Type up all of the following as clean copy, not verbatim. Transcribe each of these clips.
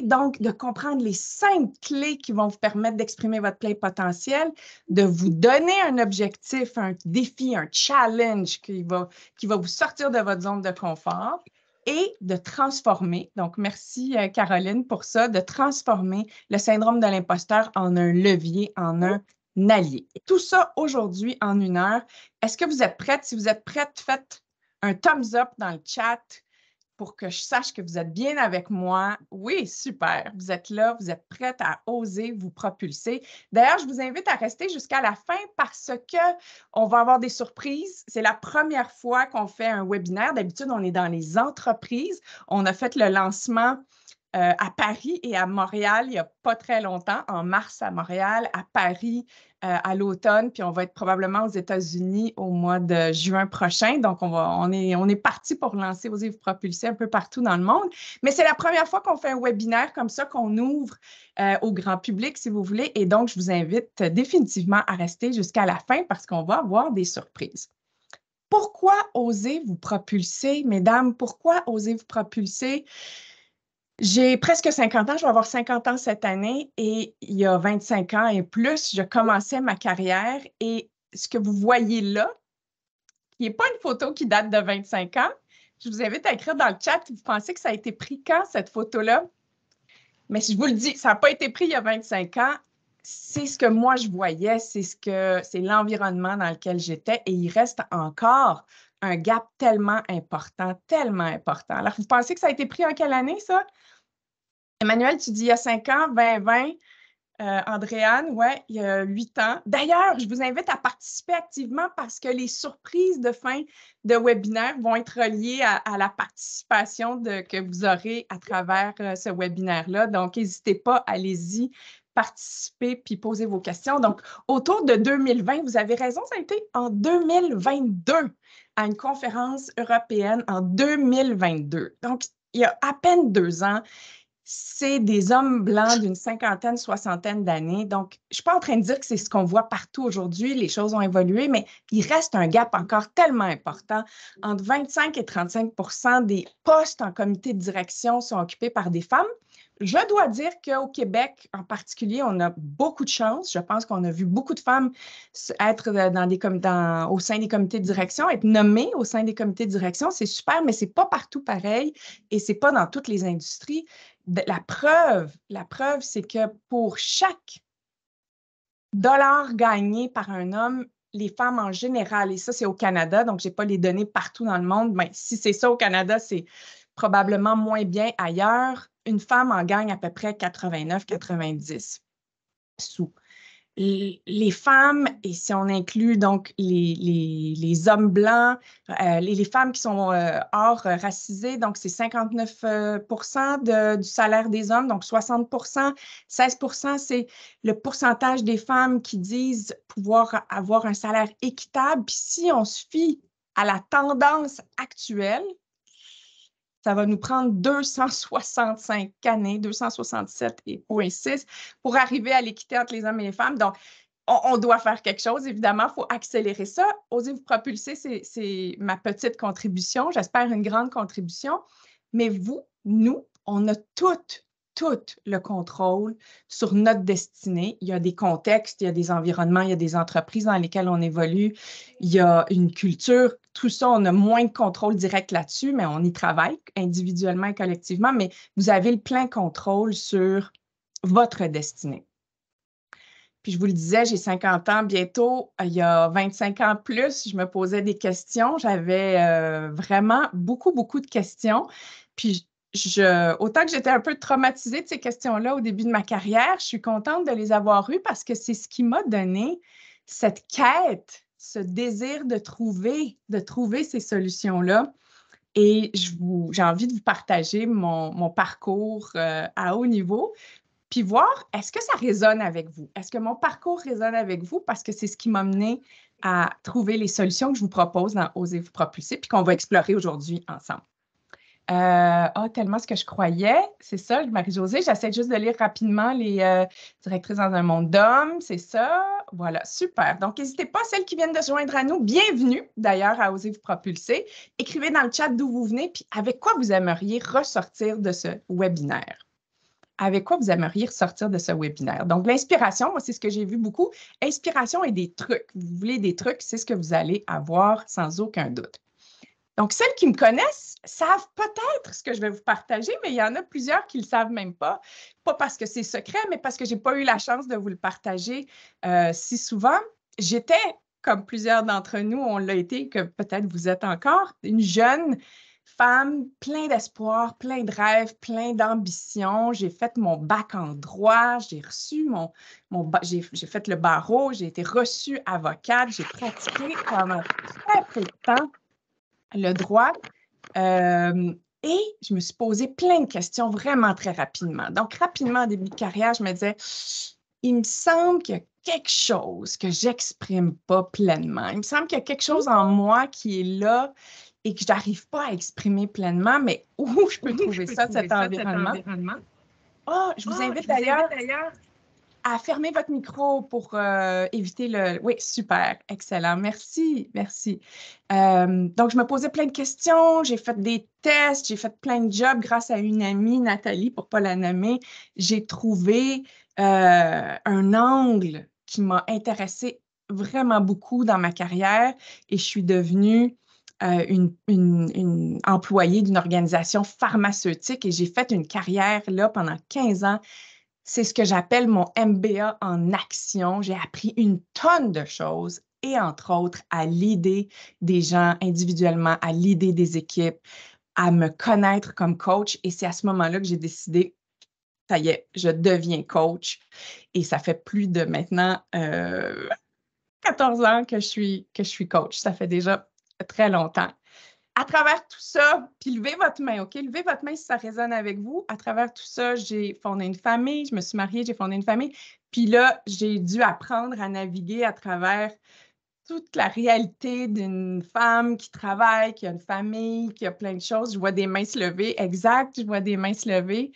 donc de comprendre les 5 clés qui vont vous permettre d'exprimer votre plein potentiel, de vous donner un objectif, un défi, un challenge qui va vous sortir de votre zone de confort et de transformer, donc merci Caroline pour ça, de transformer le syndrome de l'imposteur en un levier, en un allié. Tout ça aujourd'hui en 1 heure. Est-ce que vous êtes prête? Si vous êtes prête, faites un thumbs up dans le chat pour que je sache que vous êtes bien avec moi. Oui, super. Vous êtes là, vous êtes prête à oser vous propulser. D'ailleurs, je vous invite à rester jusqu'à la fin parce qu'on va avoir des surprises. C'est la première fois qu'on fait un webinaire. D'habitude, on est dans les entreprises. On a fait le lancement à Paris et à Montréal il n'y a pas très longtemps, en mars à Montréal, à Paris à l'automne, puis on va être probablement aux États-Unis au mois de juin prochain. Donc, on est parti pour lancer Osez vous propulser un peu partout dans le monde. Mais c'est la première fois qu'on fait un webinaire comme ça, qu'on ouvre au grand public, si vous voulez. Et donc, je vous invite définitivement à rester jusqu'à la fin parce qu'on va avoir des surprises. Pourquoi oser vous propulser, mesdames? Pourquoi oser vous propulser? J'ai presque 50 ans, je vais avoir 50 ans cette année et il y a 25 ans et plus, je commençais ma carrière et ce que vous voyez là, qui n'est pas une photo qui date de 25 ans, je vous invite à écrire dans le chat si vous pensez que ça a été pris quand, cette photo-là. Mais si je vous le dis, ça n'a pas été pris il y a 25 ans, c'est ce que moi je voyais, c'est l'environnement dans lequel j'étais et il reste encore un gap tellement important, tellement important. Alors, vous pensez que ça a été pris en quelle année, ça? Emmanuel, tu dis il y a 5 ans, 2020. Andréane, ouais, il y a 8 ans. D'ailleurs, je vous invite à participer activement parce que les surprises de fin de webinaire vont être reliées à la participation que vous aurez à travers ce webinaire-là. Donc, n'hésitez pas, allez-y, participez puis posez vos questions. Donc, autour de 2020, vous avez raison, ça a été en 2022 à une conférence européenne en 2022. Donc, il y a à peine 2 ans. C'est des hommes blancs d'une 50aine, 60aine d'années. Donc, je ne suis pas en train de dire que c'est ce qu'on voit partout aujourd'hui. Les choses ont évolué, mais il reste un gap encore tellement important. Entre 25 et 35% des postes en comité de direction sont occupés par des femmes. Je dois dire qu'au Québec, en particulier, on a beaucoup de chance. Je pense qu'on a vu beaucoup de femmes être au sein des comités de direction, être nommées au sein des comités de direction. C'est super, mais ce n'est pas partout pareil et ce n'est pas dans toutes les industries. La preuve, c'est que pour chaque dollar gagné par un homme, les femmes en général, et ça, c'est au Canada, donc je n'ai pas les données partout dans le monde, mais si c'est ça au Canada, c'est probablement moins bien ailleurs. Une femme en gagne à peu près 89-90 sous. Les femmes, et si on inclut donc les hommes blancs, les femmes qui sont hors racisées, donc c'est 59% du salaire des hommes, donc 60%, 16%, c'est le pourcentage des femmes qui disent pouvoir avoir un salaire équitable. Puis si on se fie à la tendance actuelle, ça va nous prendre 265 années, 267,6 pour arriver à l'équité entre les hommes et les femmes. Donc, on doit faire quelque chose. Évidemment, il faut accélérer ça. Osez vous propulser, c'est ma petite contribution. J'espère une grande contribution. Mais vous, nous, on a tout le contrôle sur notre destinée. Il y a des contextes, il y a des environnements, il y a des entreprises dans lesquelles on évolue, il y a une culture. Tout ça, on a moins de contrôle direct là-dessus, mais on y travaille individuellement et collectivement. Mais vous avez le plein contrôle sur votre destinée. Puis je vous le disais, j'ai 50 ans bientôt. Il y a 25 ans plus, je me posais des questions. J'avais vraiment beaucoup de questions. Puis autant que j'étais un peu traumatisée de ces questions-là au début de ma carrière, je suis contente de les avoir eues parce que c'est ce qui m'a donné cette quête, ce désir de trouver ces solutions-là. Et j'ai envie de vous partager mon parcours à haut niveau, puis voir, est-ce que ça résonne avec vous? Est-ce que mon parcours résonne avec vous? Parce que c'est ce qui m'a mené à trouver les solutions que je vous propose dans Osez vous propulser, puis qu'on va explorer aujourd'hui ensemble. Tellement ce que je croyais, c'est ça, Marie-Josée. J'essaie juste de lire rapidement les directrices dans un monde d'hommes, c'est ça. Voilà, super. Donc, n'hésitez pas, celles qui viennent de se joindre à nous, bienvenue d'ailleurs à Osez vous propulser. Écrivez dans le chat d'où vous venez, puis avec quoi vous aimeriez ressortir de ce webinaire. avec quoi vous aimeriez ressortir de ce webinaire. Donc, l'inspiration, moi, c'est ce que j'ai vu beaucoup. Inspiration et des trucs. Vous voulez des trucs, c'est ce que vous allez avoir sans aucun doute. Donc, celles qui me connaissent savent peut-être ce que je vais vous partager, mais il y en a plusieurs qui ne le savent même pas. Pas parce que c'est secret, mais parce que je n'ai pas eu la chance de vous le partager si souvent. J'étais, comme plusieurs d'entre nous, on l'a été, que peut-être vous êtes encore, une jeune femme, plein d'espoir, plein de rêves, plein d'ambition. J'ai fait mon bac en droit, j'ai reçu j'ai fait le barreau, j'ai été reçue avocate, j'ai pratiqué pendant très peu de temps le droit. Et je me suis posé plein de questions vraiment très rapidement. Donc, rapidement, en début de carrière, je me disais, il me semble qu'il y a quelque chose que je n'exprime pas pleinement. Il me semble qu'il y a quelque chose en moi qui est là et que je n'arrive pas à exprimer pleinement, mais où je peux trouver ça, cet environnement? Ah, je vous invite d'ailleurs à fermer votre micro pour éviter le... Oui, super, excellent. Merci, merci. Donc, je me posais plein de questions, j'ai fait des tests, j'ai fait plein de jobs grâce à une amie, Nathalie, pour ne pas la nommer. J'ai trouvé un angle qui m'a intéressée vraiment beaucoup dans ma carrière et je suis devenue une employée d'une organisation pharmaceutique et j'ai fait une carrière là pendant 15 ans. C'est ce que j'appelle mon MBA en action. J'ai appris une tonne de choses et entre autres à l'idée des gens individuellement, à l'idée des équipes, à me connaître comme coach. Et c'est à ce moment-là que j'ai décidé, ça y est, je deviens coach. Et ça fait plus de maintenant 14 ans que je suis coach. Ça fait déjà très longtemps. À travers tout ça, puis levez votre main, OK? Levez votre main si ça résonne avec vous. À travers tout ça, j'ai fondé une famille, je me suis mariée, j'ai fondé une famille. Puis là, j'ai dû apprendre à naviguer à travers toute la réalité d'une femme qui travaille, qui a une famille, qui a plein de choses. Je vois des mains se lever, exact, je vois des mains se lever.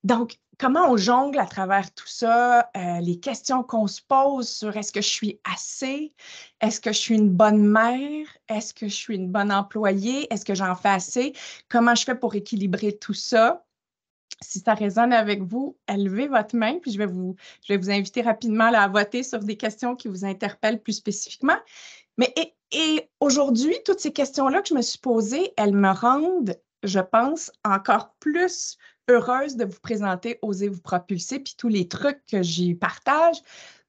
Donc, comment on jongle à travers tout ça, les questions qu'on se pose sur est-ce que je suis assez, est-ce que je suis une bonne mère, est-ce que je suis une bonne employée, est-ce que j'en fais assez, comment je fais pour équilibrer tout ça? Si ça résonne avec vous, levez votre main, puis je vais vous inviter rapidement là, à voter sur des questions qui vous interpellent plus spécifiquement. Mais et aujourd'hui, toutes ces questions-là que je me suis posées, elles me rendent, je pense, encore plus heureuse de vous présenter Osez vous propulser, puis tous les trucs que j'y partage,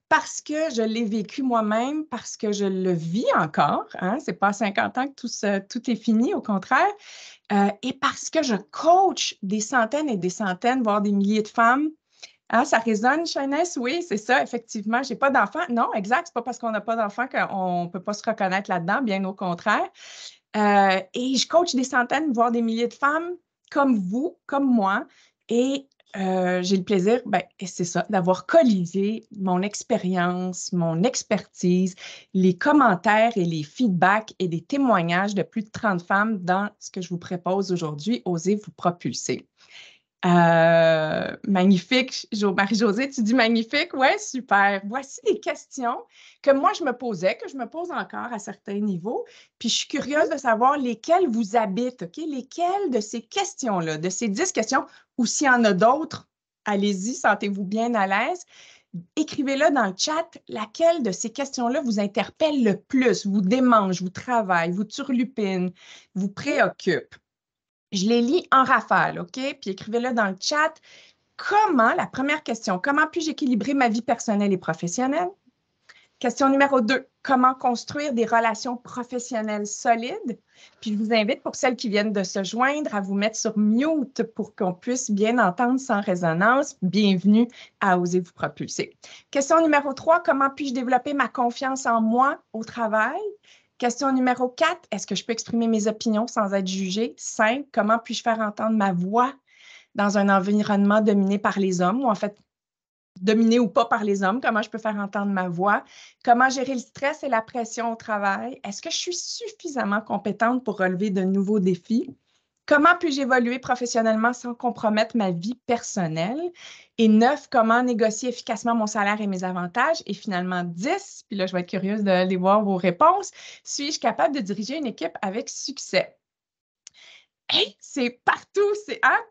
parce que je l'ai vécu moi-même, parce que je le vis encore. Hein? Ce n'est pas à 50 ans que tout est fini, au contraire. Et parce que je coach des centaines et des centaines, voire des milliers de femmes. Ah, ça résonne, Chaynesse? Oui, c'est ça, effectivement. Je n'ai pas d'enfant. Non, exact. Ce n'est pas parce qu'on n'a pas d'enfant qu'on ne peut pas se reconnaître là-dedans, bien au contraire. Et je coach des centaines, voire des milliers de femmes comme vous, comme moi. Et j'ai le plaisir, et c'est ça, d'avoir colligé mon expérience, mon expertise, les commentaires et les feedbacks et des témoignages de plus de 30 femmes dans ce que je vous propose aujourd'hui, Osez vous propulser. Magnifique. Marie-Josée, tu dis magnifique? Oui, super. Voici des questions que moi, je me posais, que je me pose encore à certains niveaux. Puis, je suis curieuse de savoir lesquelles vous habitent, OK? Lesquelles de ces questions-là, de ces 10 questions, ou s'il y en a d'autres, allez-y, sentez-vous bien à l'aise. Écrivez-le dans le chat, laquelle de ces questions-là vous interpelle le plus, vous démange, vous travaille, vous turlupine, vous préoccupe. Je les lis en rafale, OK? Puis écrivez-le dans le chat. La première question, comment puis-je équilibrer ma vie personnelle et professionnelle? Question numéro 2, comment construire des relations professionnelles solides? Puis je vous invite, pour celles qui viennent de se joindre, à vous mettre sur mute pour qu'on puisse bien entendre sans résonance. Bienvenue à Osez vous propulser. Question numéro 3, comment puis-je développer ma confiance en moi au travail? Question numéro 4, est-ce que je peux exprimer mes opinions sans être jugée? 5, comment puis-je faire entendre ma voix dans un environnement dominé par les hommes, ou en fait, dominé ou pas par les hommes? Comment je peux faire entendre ma voix? Comment gérer le stress et la pression au travail? Est-ce que je suis suffisamment compétente pour relever de nouveaux défis? Comment puis-je évoluer professionnellement sans compromettre ma vie personnelle? Et 9, comment négocier efficacement mon salaire et mes avantages? Et finalement, 10, puis là, je vais être curieuse d'aller voir vos réponses. Suis-je capable de diriger une équipe avec succès? Hey, c'est partout.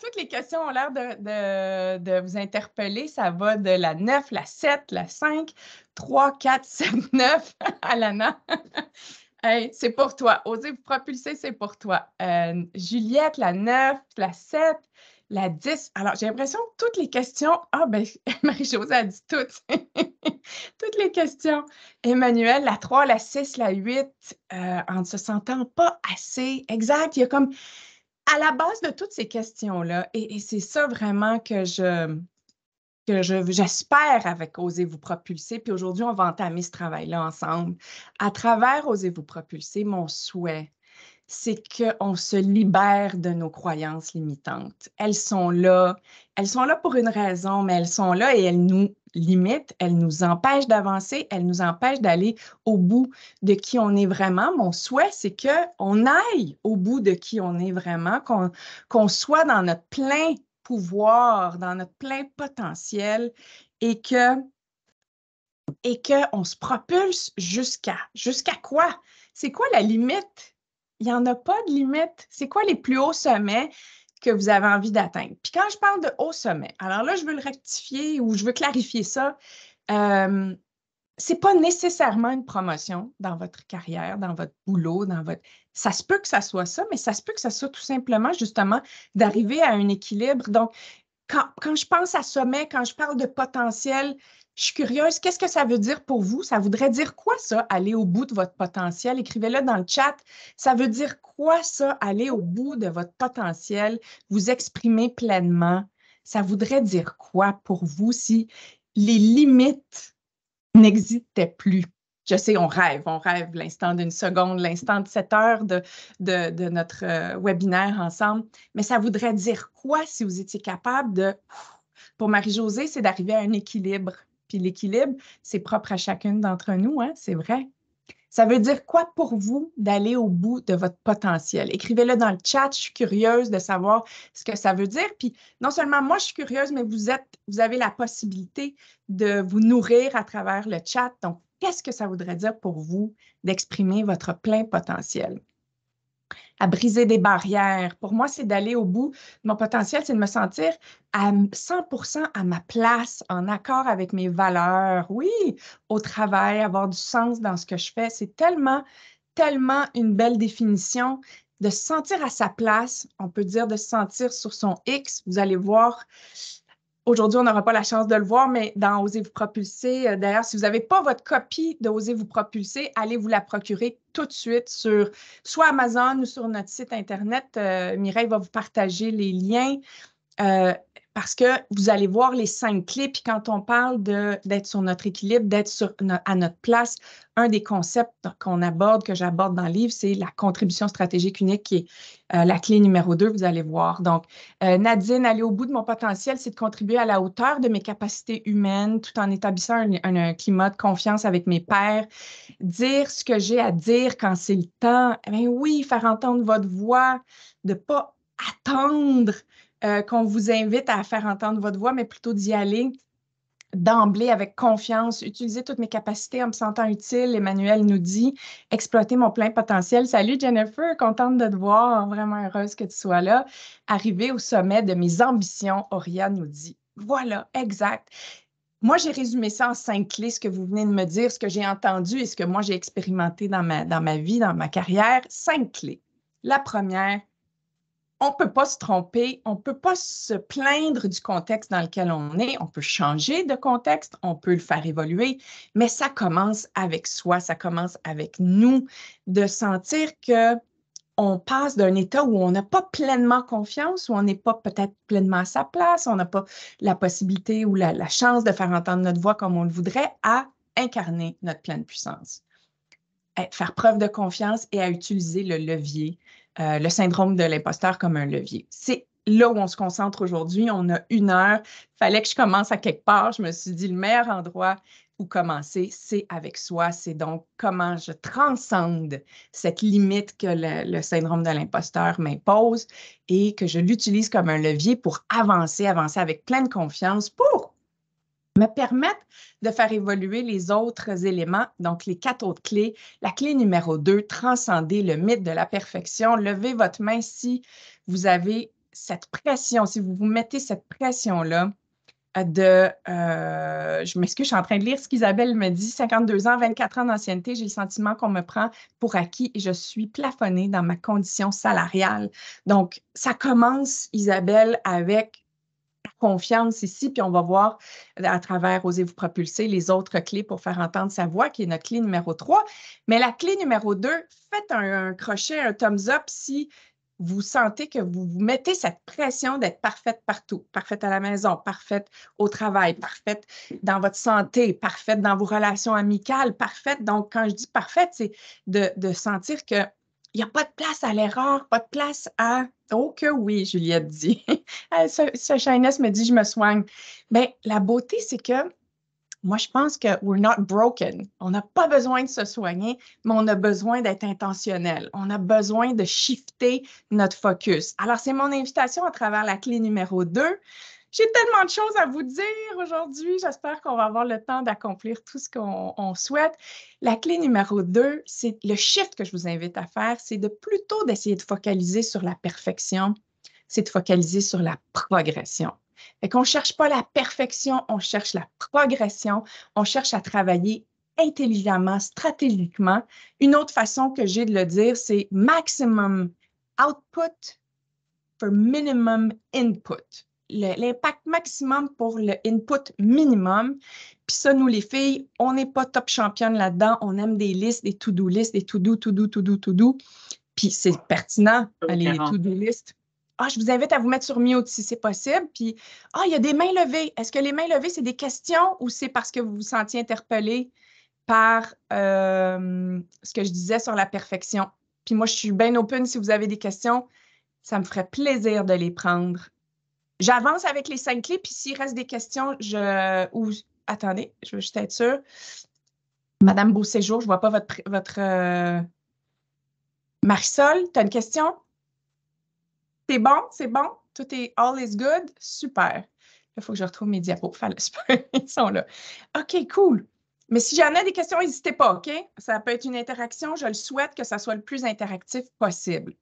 Toutes les questions ont l'air de vous interpeller. Ça va de la 9, la 7, la 5, 3, 4, 7, 9. Alana. Hey, c'est pour toi. Osez vous propulser, c'est pour toi. Juliette, la 9, la 7, la 10. Alors, j'ai l'impression que toutes les questions. Ah, ben, Marie-Josée a dit toutes. Toutes les questions. Emmanuel, la 3, la 6, la 8, en ne se sentant pas assez. Exact. Il y a comme à la base de toutes ces questions-là, et c'est ça vraiment que j'espère avec Osez vous propulser. Puis aujourd'hui, on va entamer ce travail-là ensemble. À travers Osez vous propulser, mon souhait, c'est qu'on se libère de nos croyances limitantes. Elles sont là pour une raison, mais elles sont là et elles nous limitent, elles nous empêchent d'avancer, elles nous empêchent d'aller au bout de qui on est vraiment. Mon souhait, c'est qu'on aille au bout de qui on est vraiment, qu'on soit dans notre plein pouvoir, dans notre plein potentiel et qu'on se propulse jusqu'à quoi? C'est quoi la limite? Il n'y en a pas de limite. C'est quoi les plus hauts sommets que vous avez envie d'atteindre? Puis quand je parle de hauts sommets, alors là, je veux le rectifier ou je veux clarifier ça. C'est pas nécessairement une promotion dans votre carrière, dans votre boulot, Ça se peut que ça soit ça, mais ça se peut que ça soit tout simplement, justement, d'arriver à un équilibre. Donc, quand je pense à sommet, quand je parle de potentiel, je suis curieuse, qu'est-ce que ça veut dire pour vous? Ça voudrait dire quoi, ça, aller au bout de votre potentiel? Écrivez-le dans le chat. Ça veut dire quoi, ça, aller au bout de votre potentiel, vous exprimer pleinement? Ça voudrait dire quoi pour vous si les limites n'existaient plus? Je sais, on rêve l'instant d'une seconde, l'instant de 7 heures de notre webinaire ensemble, mais ça voudrait dire quoi si vous étiez capable de... Pour Marie-Josée, c'est d'arriver à un équilibre. Puis l'équilibre, c'est propre à chacune d'entre nous, hein, c'est vrai. Ça veut dire quoi pour vous d'aller au bout de votre potentiel? Écrivez-le dans le chat. Je suis curieuse de savoir ce que ça veut dire. Puis non seulement moi, je suis curieuse, mais vous avez la possibilité de vous nourrir à travers le chat. Donc, qu'est-ce que ça voudrait dire pour vous d'exprimer votre plein potentiel? À briser des barrières. Pour moi, c'est d'aller au bout de mon potentiel, c'est de me sentir à 100% à ma place, en accord avec mes valeurs. Oui, au travail, avoir du sens dans ce que je fais. C'est tellement, tellement une belle définition de se sentir à sa place. On peut dire de se sentir sur son X. Vous allez voir. Aujourd'hui, on n'aura pas la chance de le voir, mais dans Osez vous propulser, d'ailleurs, si vous n'avez pas votre copie de Osez vous propulser, allez vous la procurer tout de suite sur soit Amazon ou sur notre site Internet. Mireille va vous partager les liens parce que vous allez voir les 5 clés. Puis quand on parle d'être sur notre équilibre, d'être à notre place, un des concepts que j'aborde dans le livre, c'est la contribution stratégique unique qui est la clé numéro 2, vous allez voir. Donc, Nadine, aller au bout de mon potentiel, c'est de contribuer à la hauteur de mes capacités humaines tout en établissant un climat de confiance avec mes pairs. Dire ce que j'ai à dire quand c'est le temps. Eh oui, faire entendre votre voix, de ne pas attendre qu'on vous invite à faire entendre votre voix, mais plutôt d'y aller d'emblée avec confiance, utiliser toutes mes capacités en me sentant utile. Emmanuel nous dit exploiter mon plein potentiel. Salut Jennifer, contente de te voir, vraiment heureuse que tu sois là. Arriver au sommet de mes ambitions, Oriane nous dit. Voilà, exact. Moi, j'ai résumé ça en 5 clés, ce que vous venez de me dire, ce que j'ai entendu et ce que moi j'ai expérimenté dans ma vie, dans ma carrière. 5 clés. La première, on ne peut pas se tromper, on ne peut pas se plaindre du contexte dans lequel on est, on peut changer de contexte, on peut le faire évoluer, mais ça commence avec soi, ça commence avec nous, de sentir qu'on passe d'un état où on n'a pas pleinement confiance, où on n'est pas peut-être pleinement à sa place, on n'a pas la possibilité ou la chance de faire entendre notre voix comme on le voudrait, à incarner notre pleine puissance. Faire preuve de confiance et à utiliser le levier, le syndrome de l'imposteur comme un levier. C'est là où on se concentre aujourd'hui. On a 1 heure. Il fallait que je commence à quelque part. Je me suis dit, le meilleur endroit où commencer, c'est avec soi. C'est donc comment je transcende cette limite que le syndrome de l'imposteur m'impose et que je l'utilise comme un levier pour avancer avec pleine confiance pour me permettent de faire évoluer les autres éléments, donc les 4 autres clés. La clé numéro 2, transcender le mythe de la perfection. Levez votre main si vous avez cette pression, si vous vous mettez cette pression-là je m'excuse, je suis en train de lire ce qu'Isabelle me dit, 52 ans, 24 ans d'ancienneté, j'ai le sentiment qu'on me prend pour acquis et je suis plafonnée dans ma condition salariale. Donc, ça commence, Isabelle, avec confiance ici, puis on va voir à travers Osez vous propulser les autres clés pour faire entendre sa voix, qui est notre clé numéro 3. Mais la clé numéro 2, faites un crochet, un thumbs up si vous sentez que vous vous mettez cette pression d'être parfaite partout, parfaite à la maison, parfaite au travail, parfaite dans votre santé, parfaite dans vos relations amicales, parfaite. Donc, quand je dis parfaite, c'est de sentir que il n'y a pas de place à l'erreur, pas de place à « Oh que oui », Juliette dit. Ce Shyness me dit « Je me soigne ». Bien, la beauté, c'est que moi, je pense que we're not broken. On n'a pas besoin de se soigner, mais on a besoin d'être intentionnel. On a besoin de shifter notre focus. Alors, c'est mon invitation à travers la clé numéro 2. J'ai tellement de choses à vous dire aujourd'hui. J'espère qu'on va avoir le temps d'accomplir tout ce qu'on souhaite. La clé numéro 2, c'est le shift que je vous invite à faire, c'est de plutôt d'essayer de focaliser sur la perfection, c'est de focaliser sur la progression. Fait qu'on ne cherche pas la perfection, on cherche la progression, on cherche à travailler intelligemment, stratégiquement. Une autre façon que j'ai de le dire, c'est maximum output for minimum input. L'impact maximum pour le input minimum. Puis ça, nous, les filles, on n'est pas top championne là-dedans. On aime des listes, des to-do listes, des to-do, to-do, to-do, to-do. Puis c'est pertinent, les to-do listes. Ah, je vous invite à vous mettre sur mute si c'est possible. Puis, il y a des mains levées. Est-ce que les mains levées, c'est des questions ou c'est parce que vous vous sentiez interpellé par ce que je disais sur la perfection? Puis moi, je suis bien open si vous avez des questions. Ça me ferait plaisir de les prendre. J'avance avec les 5 clés, puis s'il reste des questions, attendez, je veux juste être sûre. Madame Beauséjour, je ne vois pas votre Marisol, tu as une question? C'est bon? C'est bon? Tout est all is good? Super. Il faut que je retrouve mes diapos. Super, ils sont là. OK, cool. Mais si j'en ai des questions, n'hésitez pas, OK? Ça peut être une interaction. Je le souhaite que ça soit le plus interactif possible.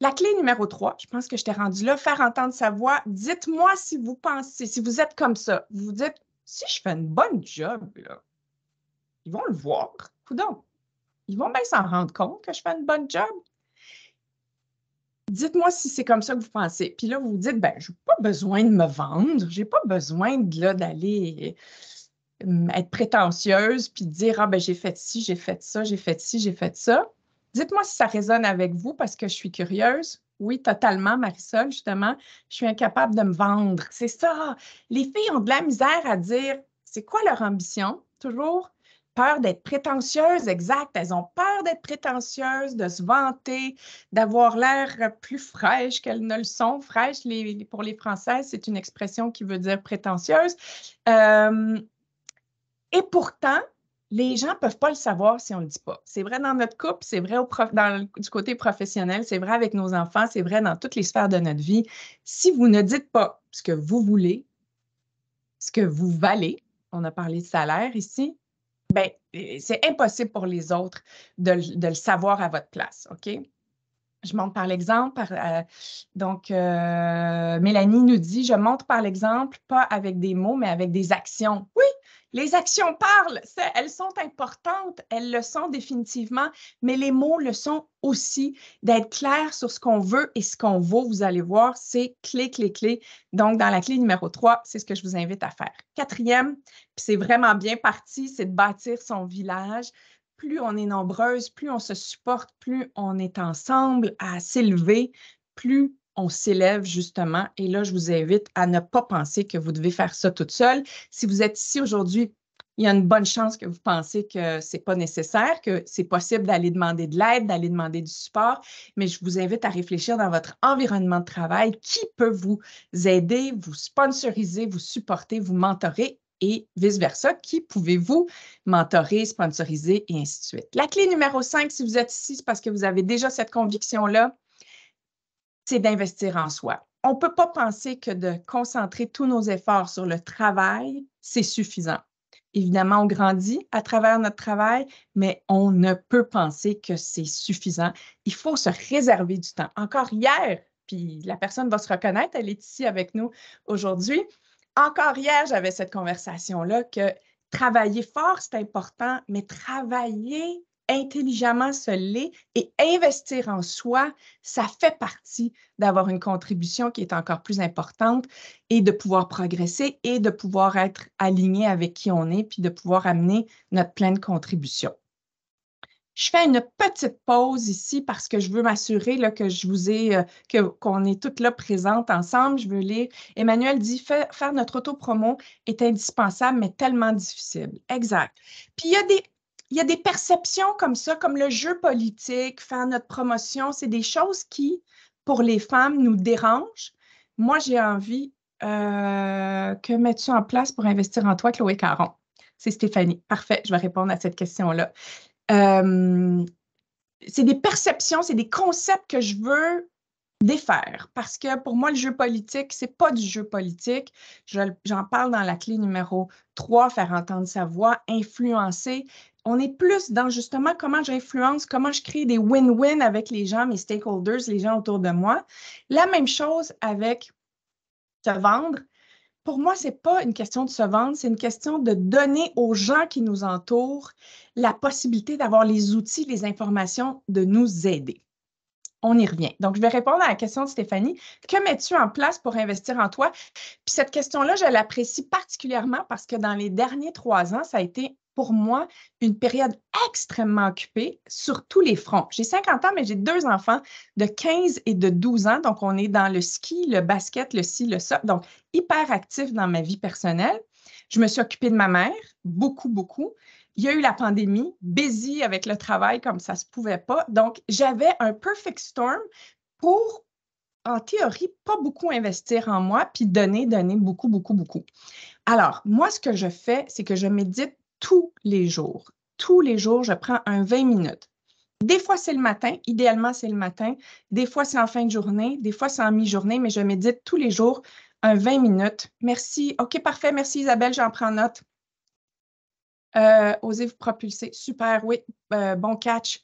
La clé numéro 3, je pense que je t'ai rendu là, faire entendre sa voix. Dites-moi si vous pensez, si vous êtes comme ça, vous vous dites, si je fais une bonne job, là, ils vont le voir. Coudonc, ils vont bien s'en rendre compte que je fais une bonne job. Dites-moi si c'est comme ça que vous pensez. Puis là, vous vous dites, ben, je n'ai pas besoin de me vendre, je n'ai pas besoin d'aller être prétentieuse puis de dire, ah ben, j'ai fait ci, j'ai fait ça, j'ai fait ci, j'ai fait ça. Dites-moi si ça résonne avec vous parce que je suis curieuse. Oui, totalement, Marisol, justement. Je suis incapable de me vendre. C'est ça. Les filles ont de la misère à dire c'est quoi leur ambition, toujours. Peur d'être prétentieuses, exact. Elles ont peur d'être prétentieuses, de se vanter, d'avoir l'air plus fraîches qu'elles ne le sont. Fraîche, pour les Françaises, c'est une expression qui veut dire prétentieuse. Et pourtant, les gens ne peuvent pas le savoir si on ne le dit pas. C'est vrai dans notre couple, c'est vrai du côté professionnel, c'est vrai avec nos enfants, c'est vrai dans toutes les sphères de notre vie. Si vous ne dites pas ce que vous voulez, ce que vous valez, on a parlé de salaire ici, bien, c'est impossible pour les autres de le savoir à votre place, OK? Je montre par l'exemple. Mélanie nous dit, je montre par l'exemple, pas avec des mots, mais avec des actions. Oui, les actions parlent, elles sont importantes, elles le sont définitivement, mais les mots le sont aussi. D'être clair sur ce qu'on veut et ce qu'on vaut, vous allez voir, c'est clé, clé, clé. Donc, dans la clé numéro 3, c'est ce que je vous invite à faire. 4e, puis c'est vraiment bien parti, c'est de bâtir son village. Plus on est nombreuses, plus on se supporte, plus on est ensemble à s'élever, plus on s'élève justement. Et là, je vous invite à ne pas penser que vous devez faire ça toute seule. Si vous êtes ici aujourd'hui, il y a une bonne chance que vous pensez que ce n'est pas nécessaire, que c'est possible d'aller demander de l'aide, d'aller demander du support, mais je vous invite à réfléchir dans votre environnement de travail qui peut vous aider, vous sponsoriser, vous supporter, vous mentorer et vice-versa, qui pouvez-vous mentorer, sponsoriser et ainsi de suite. La clé numéro 5, si vous êtes ici, c'est parce que vous avez déjà cette conviction-là, c'est d'investir en soi. on ne peut pas penser que de concentrer tous nos efforts sur le travail, c'est suffisant. Évidemment, on grandit à travers notre travail, mais on ne peut penser que c'est suffisant. Il faut se réserver du temps. Encore hier, puis la personne va se reconnaître, elle est ici avec nous aujourd'hui. Encore hier, j'avais cette conversation-là que travailler fort, c'est important, mais travailler intelligemment, se l'est, et investir en soi, ça fait partie d'avoir une contribution qui est encore plus importante et de pouvoir progresser et de pouvoir être aligné avec qui on est, puis de pouvoir amener notre pleine contribution. Je fais une petite pause ici parce que je veux m'assurer là, que je vous ai, qu'on est toutes là présentes ensemble. Je veux lire. Emmanuel dit faire notre auto-promo est indispensable, mais tellement difficile. Exact. Puis il y a des perceptions comme ça, comme le jeu politique, faire notre promotion, c'est des choses qui, pour les femmes, nous dérangent. Moi, j'ai envie, que mets-tu en place pour investir en toi, Chloé Caron? C'est Stéphanie. Parfait, je vais répondre à cette question-là. C'est des perceptions, c'est des concepts que je veux défaire parce que pour moi, le jeu politique, c'est pas du jeu politique. J'en parle dans la clé numéro 3, faire entendre sa voix, influencer. On est plus dans justement comment j'influence, comment je crée des win-win avec les gens, mes stakeholders, les gens autour de moi. La même chose avec se vendre. Pour moi, ce n'est pas une question de se vendre, c'est une question de donner aux gens qui nous entourent la possibilité d'avoir les outils, les informations, de nous aider. On y revient. Donc, je vais répondre à la question de Stéphanie. Que mets-tu en place pour investir en toi? Puis cette question-là, je l'apprécie particulièrement parce que dans les derniers 3 ans, ça a été pour moi une période extrêmement occupée sur tous les fronts. J'ai 50 ans, mais j'ai 2 enfants de 15 et de 12 ans. Donc, on est dans le ski, le basket, le ci, le ça. Donc, hyper actif dans ma vie personnelle. Je me suis occupée de ma mère, beaucoup, beaucoup. Il y a eu la pandémie, busy avec le travail comme ça ne se pouvait pas. Donc, j'avais un perfect storm pour, en théorie, pas beaucoup investir en moi, puis donner beaucoup, beaucoup, beaucoup. Alors, moi, ce que je fais, c'est que je médite tous les jours. Tous les jours, je prends un 20 minutes. Des fois, c'est le matin. Idéalement, c'est le matin. Des fois, c'est en fin de journée. Des fois, c'est en mi-journée, mais je médite tous les jours un 20 minutes. Merci. OK, parfait. Merci, Isabelle. J'en prends note. Osez vous propulser. Super, oui. Bon catch.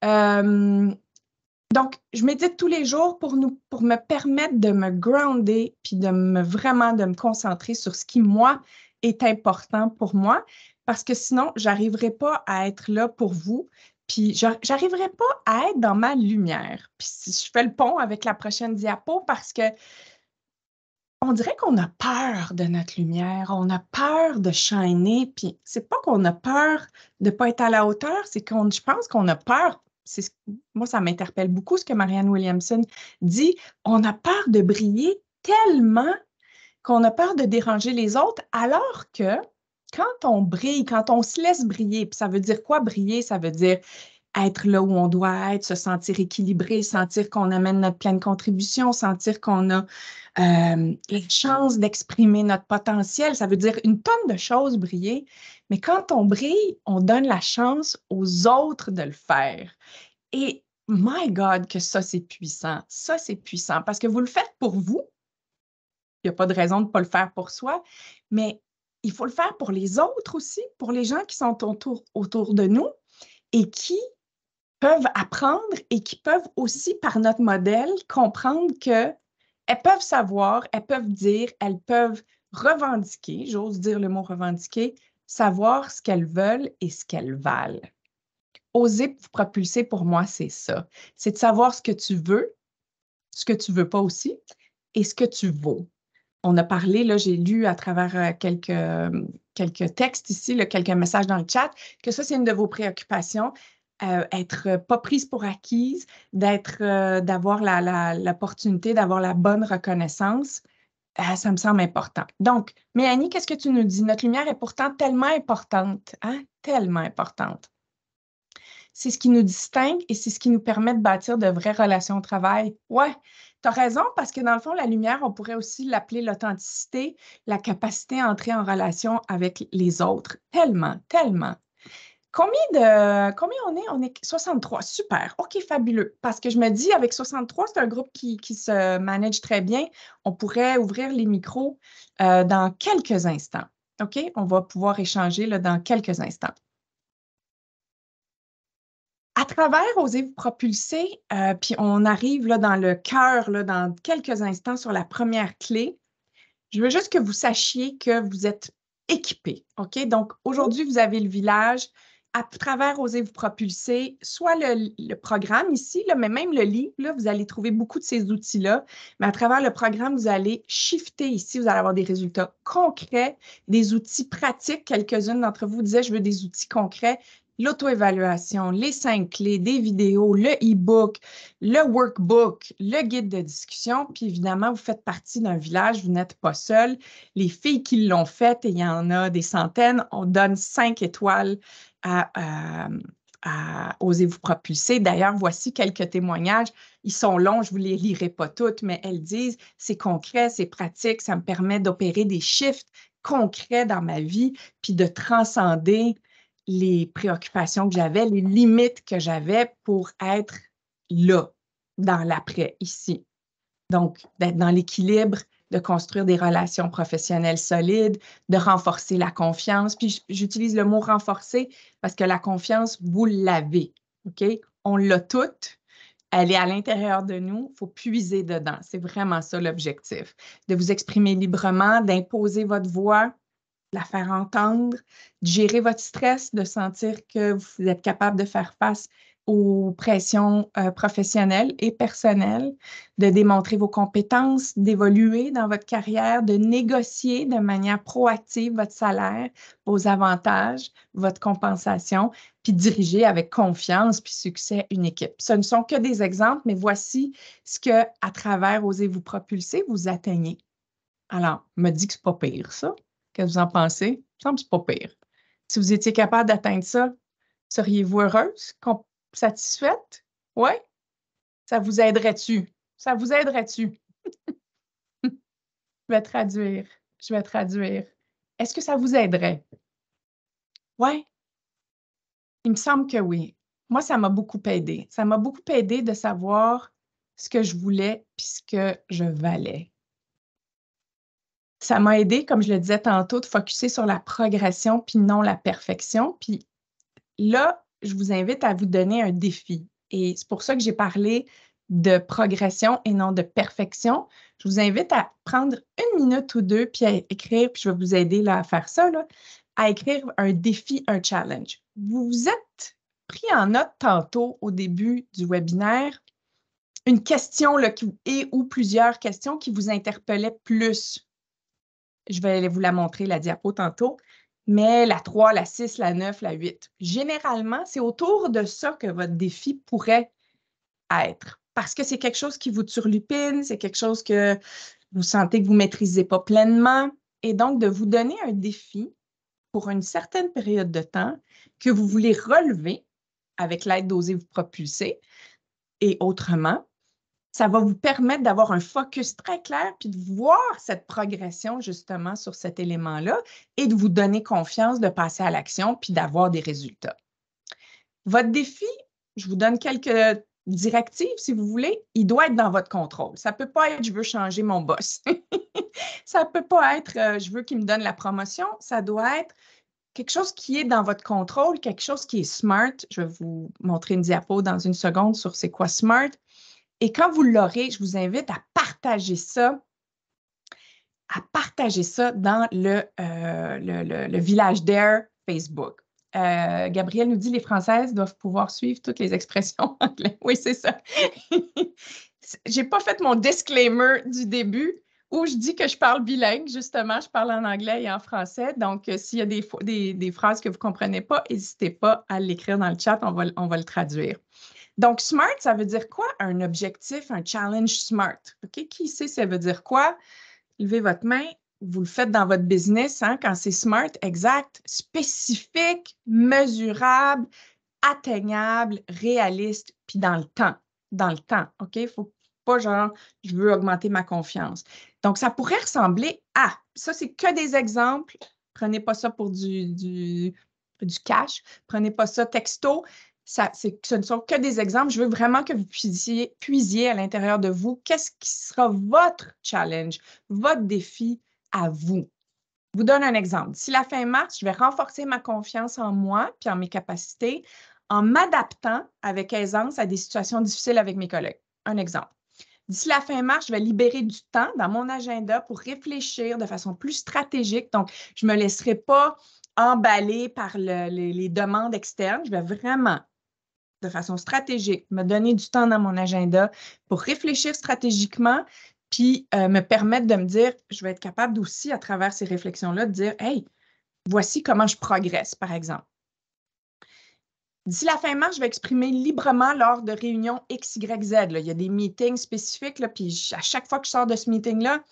Donc, je médite tous les jours pour me permettre de me grounder puis vraiment de me concentrer sur ce qui, moi, est important pour moi. Parce que sinon, je n'arriverai pas à être là pour vous. Puis, je n'arriverai pas à être dans ma lumière. Puis, je fais le pont avec la prochaine diapo parce que on dirait qu'on a peur de notre lumière, on a peur de shiner, puis c'est pas qu'on a peur de ne pas être à la hauteur, c'est je pense qu'on a peur, moi ça m'interpelle beaucoup ce que Marianne Williamson dit, on a peur de briller tellement qu'on a peur de déranger les autres, alors que quand on brille, quand on se laisse briller, puis ça veut dire quoi briller? Ça veut dire être là où on doit être, se sentir équilibré, sentir qu'on amène notre pleine contribution, sentir qu'on a la chance d'exprimer notre potentiel. Ça veut dire une tonne de choses briller, mais quand on brille, on donne la chance aux autres de le faire. Et my God, que ça, c'est puissant. Ça, c'est puissant parce que vous le faites pour vous. Il n'y a pas de raison de ne pas le faire pour soi, mais il faut le faire pour les autres aussi, pour les gens qui sont autour de nous et qui peuvent apprendre et qui peuvent aussi, par notre modèle, comprendre qu'elles peuvent savoir, elles peuvent dire, elles peuvent revendiquer, j'ose dire le mot revendiquer, savoir ce qu'elles veulent et ce qu'elles valent. Oser vous propulser, pour moi, c'est ça. C'est de savoir ce que tu ne veux pas aussi, et ce que tu vaux. On a parlé, là, j'ai lu à travers quelques textes ici, là, quelques messages dans le chat, que ça, c'est une de vos préoccupations. Être pas prise pour acquise, d'avoir l'opportunité d'avoir la bonne reconnaissance, ça me semble important. Donc, Mélanie, qu'est-ce que tu nous dis? Notre lumière est pourtant tellement importante, hein? Tellement importante. C'est ce qui nous distingue et c'est ce qui nous permet de bâtir de vraies relations au travail. Ouais, tu as raison, parce que dans le fond, la lumière, on pourrait aussi l'appeler l'authenticité, la capacité à entrer en relation avec les autres. Tellement, tellement. Combien on est? On est 63. Super. OK, fabuleux. Parce que je me dis, avec 63, c'est un groupe qui se manage très bien. On pourrait ouvrir les micros dans quelques instants. OK? On va pouvoir échanger là, dans quelques instants. À travers Osez vous propulser, puis on arrive là, dans le cœur, là, dans quelques instants, sur la première clé. Je veux juste que vous sachiez que vous êtes équipés. OK? Donc, aujourd'hui, vous avez le village. À travers Osez vous propulser, soit le programme ici, là, mais même le livre, là, vous allez trouver beaucoup de ces outils-là. Mais à travers le programme, vous allez shifter ici, vous allez avoir des résultats concrets, des outils pratiques. Quelques-unes d'entre vous disaient, je veux des outils concrets. L'auto-évaluation, les 5 clés, des vidéos, le e-book, le workbook, le guide de discussion. Puis évidemment, vous faites partie d'un village, vous n'êtes pas seul. Les filles qui l'ont fait, et il y en a des centaines, on donne 5 étoiles à Osez vous propulser. D'ailleurs, voici quelques témoignages. Ils sont longs, je ne vous les lirai pas toutes, mais elles disent, c'est concret, c'est pratique, ça me permet d'opérer des shifts concrets dans ma vie, puis de transcender les préoccupations que j'avais, les limites que j'avais pour être là, dans l'après, ici. Donc, d'être dans l'équilibre, de construire des relations professionnelles solides, de renforcer la confiance. Puis j'utilise le mot renforcer parce que la confiance, vous l'avez, OK? On l'a toute. Elle est à l'intérieur de nous. Il faut puiser dedans. C'est vraiment ça l'objectif. De vous exprimer librement, d'imposer votre voix, de la faire entendre, de gérer votre stress, de sentir que vous êtes capable de faire face aux pressions professionnelles et personnelles, de démontrer vos compétences, d'évoluer dans votre carrière, de négocier de manière proactive votre salaire, vos avantages, votre compensation, puis diriger avec confiance puis succès une équipe. Ce ne sont que des exemples, mais voici ce que, à travers Osez vous propulser, vous atteignez. Alors, me dit que c'est pas pire, ça. Qu'est-ce que vous en pensez? Il me semble que c'est pas pire. Si vous étiez capable d'atteindre ça, seriez-vous heureuse, satisfaite? Oui? Ça vous aiderait-tu? Ça vous aiderait-tu? Je vais traduire. Je vais traduire. Est-ce que ça vous aiderait? Oui? Il me semble que oui. Moi, ça m'a beaucoup aidé. Ça m'a beaucoup aidé de savoir ce que je voulais puis ce que je valais. Ça m'a aidé, comme je le disais tantôt, de focusser sur la progression puis non la perfection. Puis là, je vous invite à vous donner un défi. Et c'est pour ça que j'ai parlé de progression et non de perfection. Je vous invite à prendre 1 minute ou 2 puis à écrire, puis je vais vous aider là, à faire ça, là, à écrire un défi, un challenge. Vous vous êtes pris en note tantôt au début du webinaire une question là, ou plusieurs questions qui vous interpellaient plus. Je vais vous la montrer, la diapo, tantôt. Mais la 3, la 6, la 9, la 8. Généralement, c'est autour de ça que votre défi pourrait être. Parce que c'est quelque chose qui vous turlupine, c'est quelque chose que vous sentez que vous ne maîtrisez pas pleinement. Et donc, de vous donner un défi pour une certaine période de temps que vous voulez relever avec l'aide d'Osez vous propulser et autrement, ça va vous permettre d'avoir un focus très clair puis de voir cette progression justement sur cet élément-là et de vous donner confiance de passer à l'action puis d'avoir des résultats. Votre défi, je vous donne quelques directives si vous voulez, il doit être dans votre contrôle. Ça ne peut pas être « je veux changer mon boss ». Ça ne peut pas être « je veux qu'il me donne la promotion ». Ça doit être quelque chose qui est dans votre contrôle, quelque chose qui est smart. Je vais vous montrer une diapo dans une seconde sur c'est quoi smart. Et quand vous l'aurez, je vous invite à partager ça dans le Village d'Air Facebook. Gabrielle nous dit les Françaises doivent pouvoir suivre toutes les expressions anglaises. Oui, c'est ça. Je n'ai pas fait mon disclaimer du début où je dis que je parle bilingue. Justement, je parle en anglais et en français. Donc, s'il y a des phrases que vous ne comprenez pas, n'hésitez pas à l'écrire dans le chat. On va le traduire. Donc, SMART, ça veut dire quoi? Un objectif, un challenge SMART. OK? Qui sait ça veut dire quoi? Levez votre main. Vous le faites dans votre business, hein, quand c'est SMART, exact, spécifique, mesurable, atteignable, réaliste, puis dans le temps. Dans le temps, OK? Il ne faut pas genre, je veux augmenter ma confiance. Donc, ça pourrait ressembler à, ça, c'est que des exemples. Prenez pas ça pour du du cash. Prenez pas ça texto. Ce ne sont que des exemples. Je veux vraiment que vous puisiez à l'intérieur de vous qu'est-ce qui sera votre challenge, votre défi à vous. Je vous donne un exemple. D'ici la fin mars, je vais renforcer ma confiance en moi puis en mes capacités en m'adaptant avec aisance à des situations difficiles avec mes collègues. Un exemple. D'ici la fin mars, je vais libérer du temps dans mon agenda pour réfléchir de façon plus stratégique. Donc, je ne me laisserai pas emballer par les demandes externes. Je vais vraiment, de façon stratégique, me donner du temps dans mon agenda pour réfléchir stratégiquement, puis me permettre de me dire, je vais être capable aussi, à travers ces réflexions-là, de dire, hey, voici comment je progresse, par exemple. D'ici la fin mars, je vais exprimer librement lors de réunions X, Y, Z. Là. Il y a des meetings spécifiques, là, puis à chaque fois que je sors de ce meeting-là,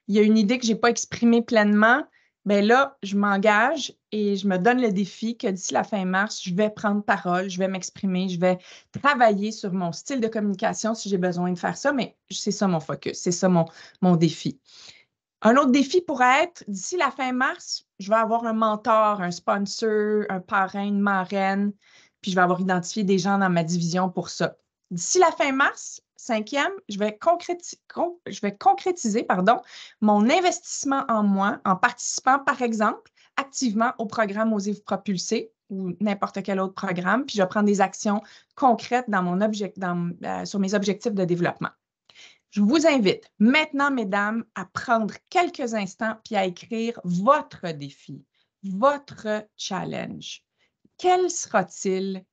il y a une idée que je n'ai pas exprimée pleinement. Bien là, je m'engage et je me donne le défi que d'ici la fin mars, je vais prendre parole, je vais m'exprimer, je vais travailler sur mon style de communication si j'ai besoin de faire ça, mais c'est ça mon focus, c'est ça mon défi. Un autre défi pourrait être, d'ici la fin mars, je vais avoir un mentor, un sponsor, un parrain, une marraine, puis je vais avoir identifié des gens dans ma division pour ça. D'ici la fin mars, 5e, je vais concrétiser mon investissement en moi en participant, par exemple, activement au programme Osez vous propulser ou n'importe quel autre programme, puis je vais prendre des actions concrètes sur mes objectifs de développement. Je vous invite maintenant, mesdames, à prendre quelques instants puis à écrire votre défi, votre challenge. Quel sera-t-il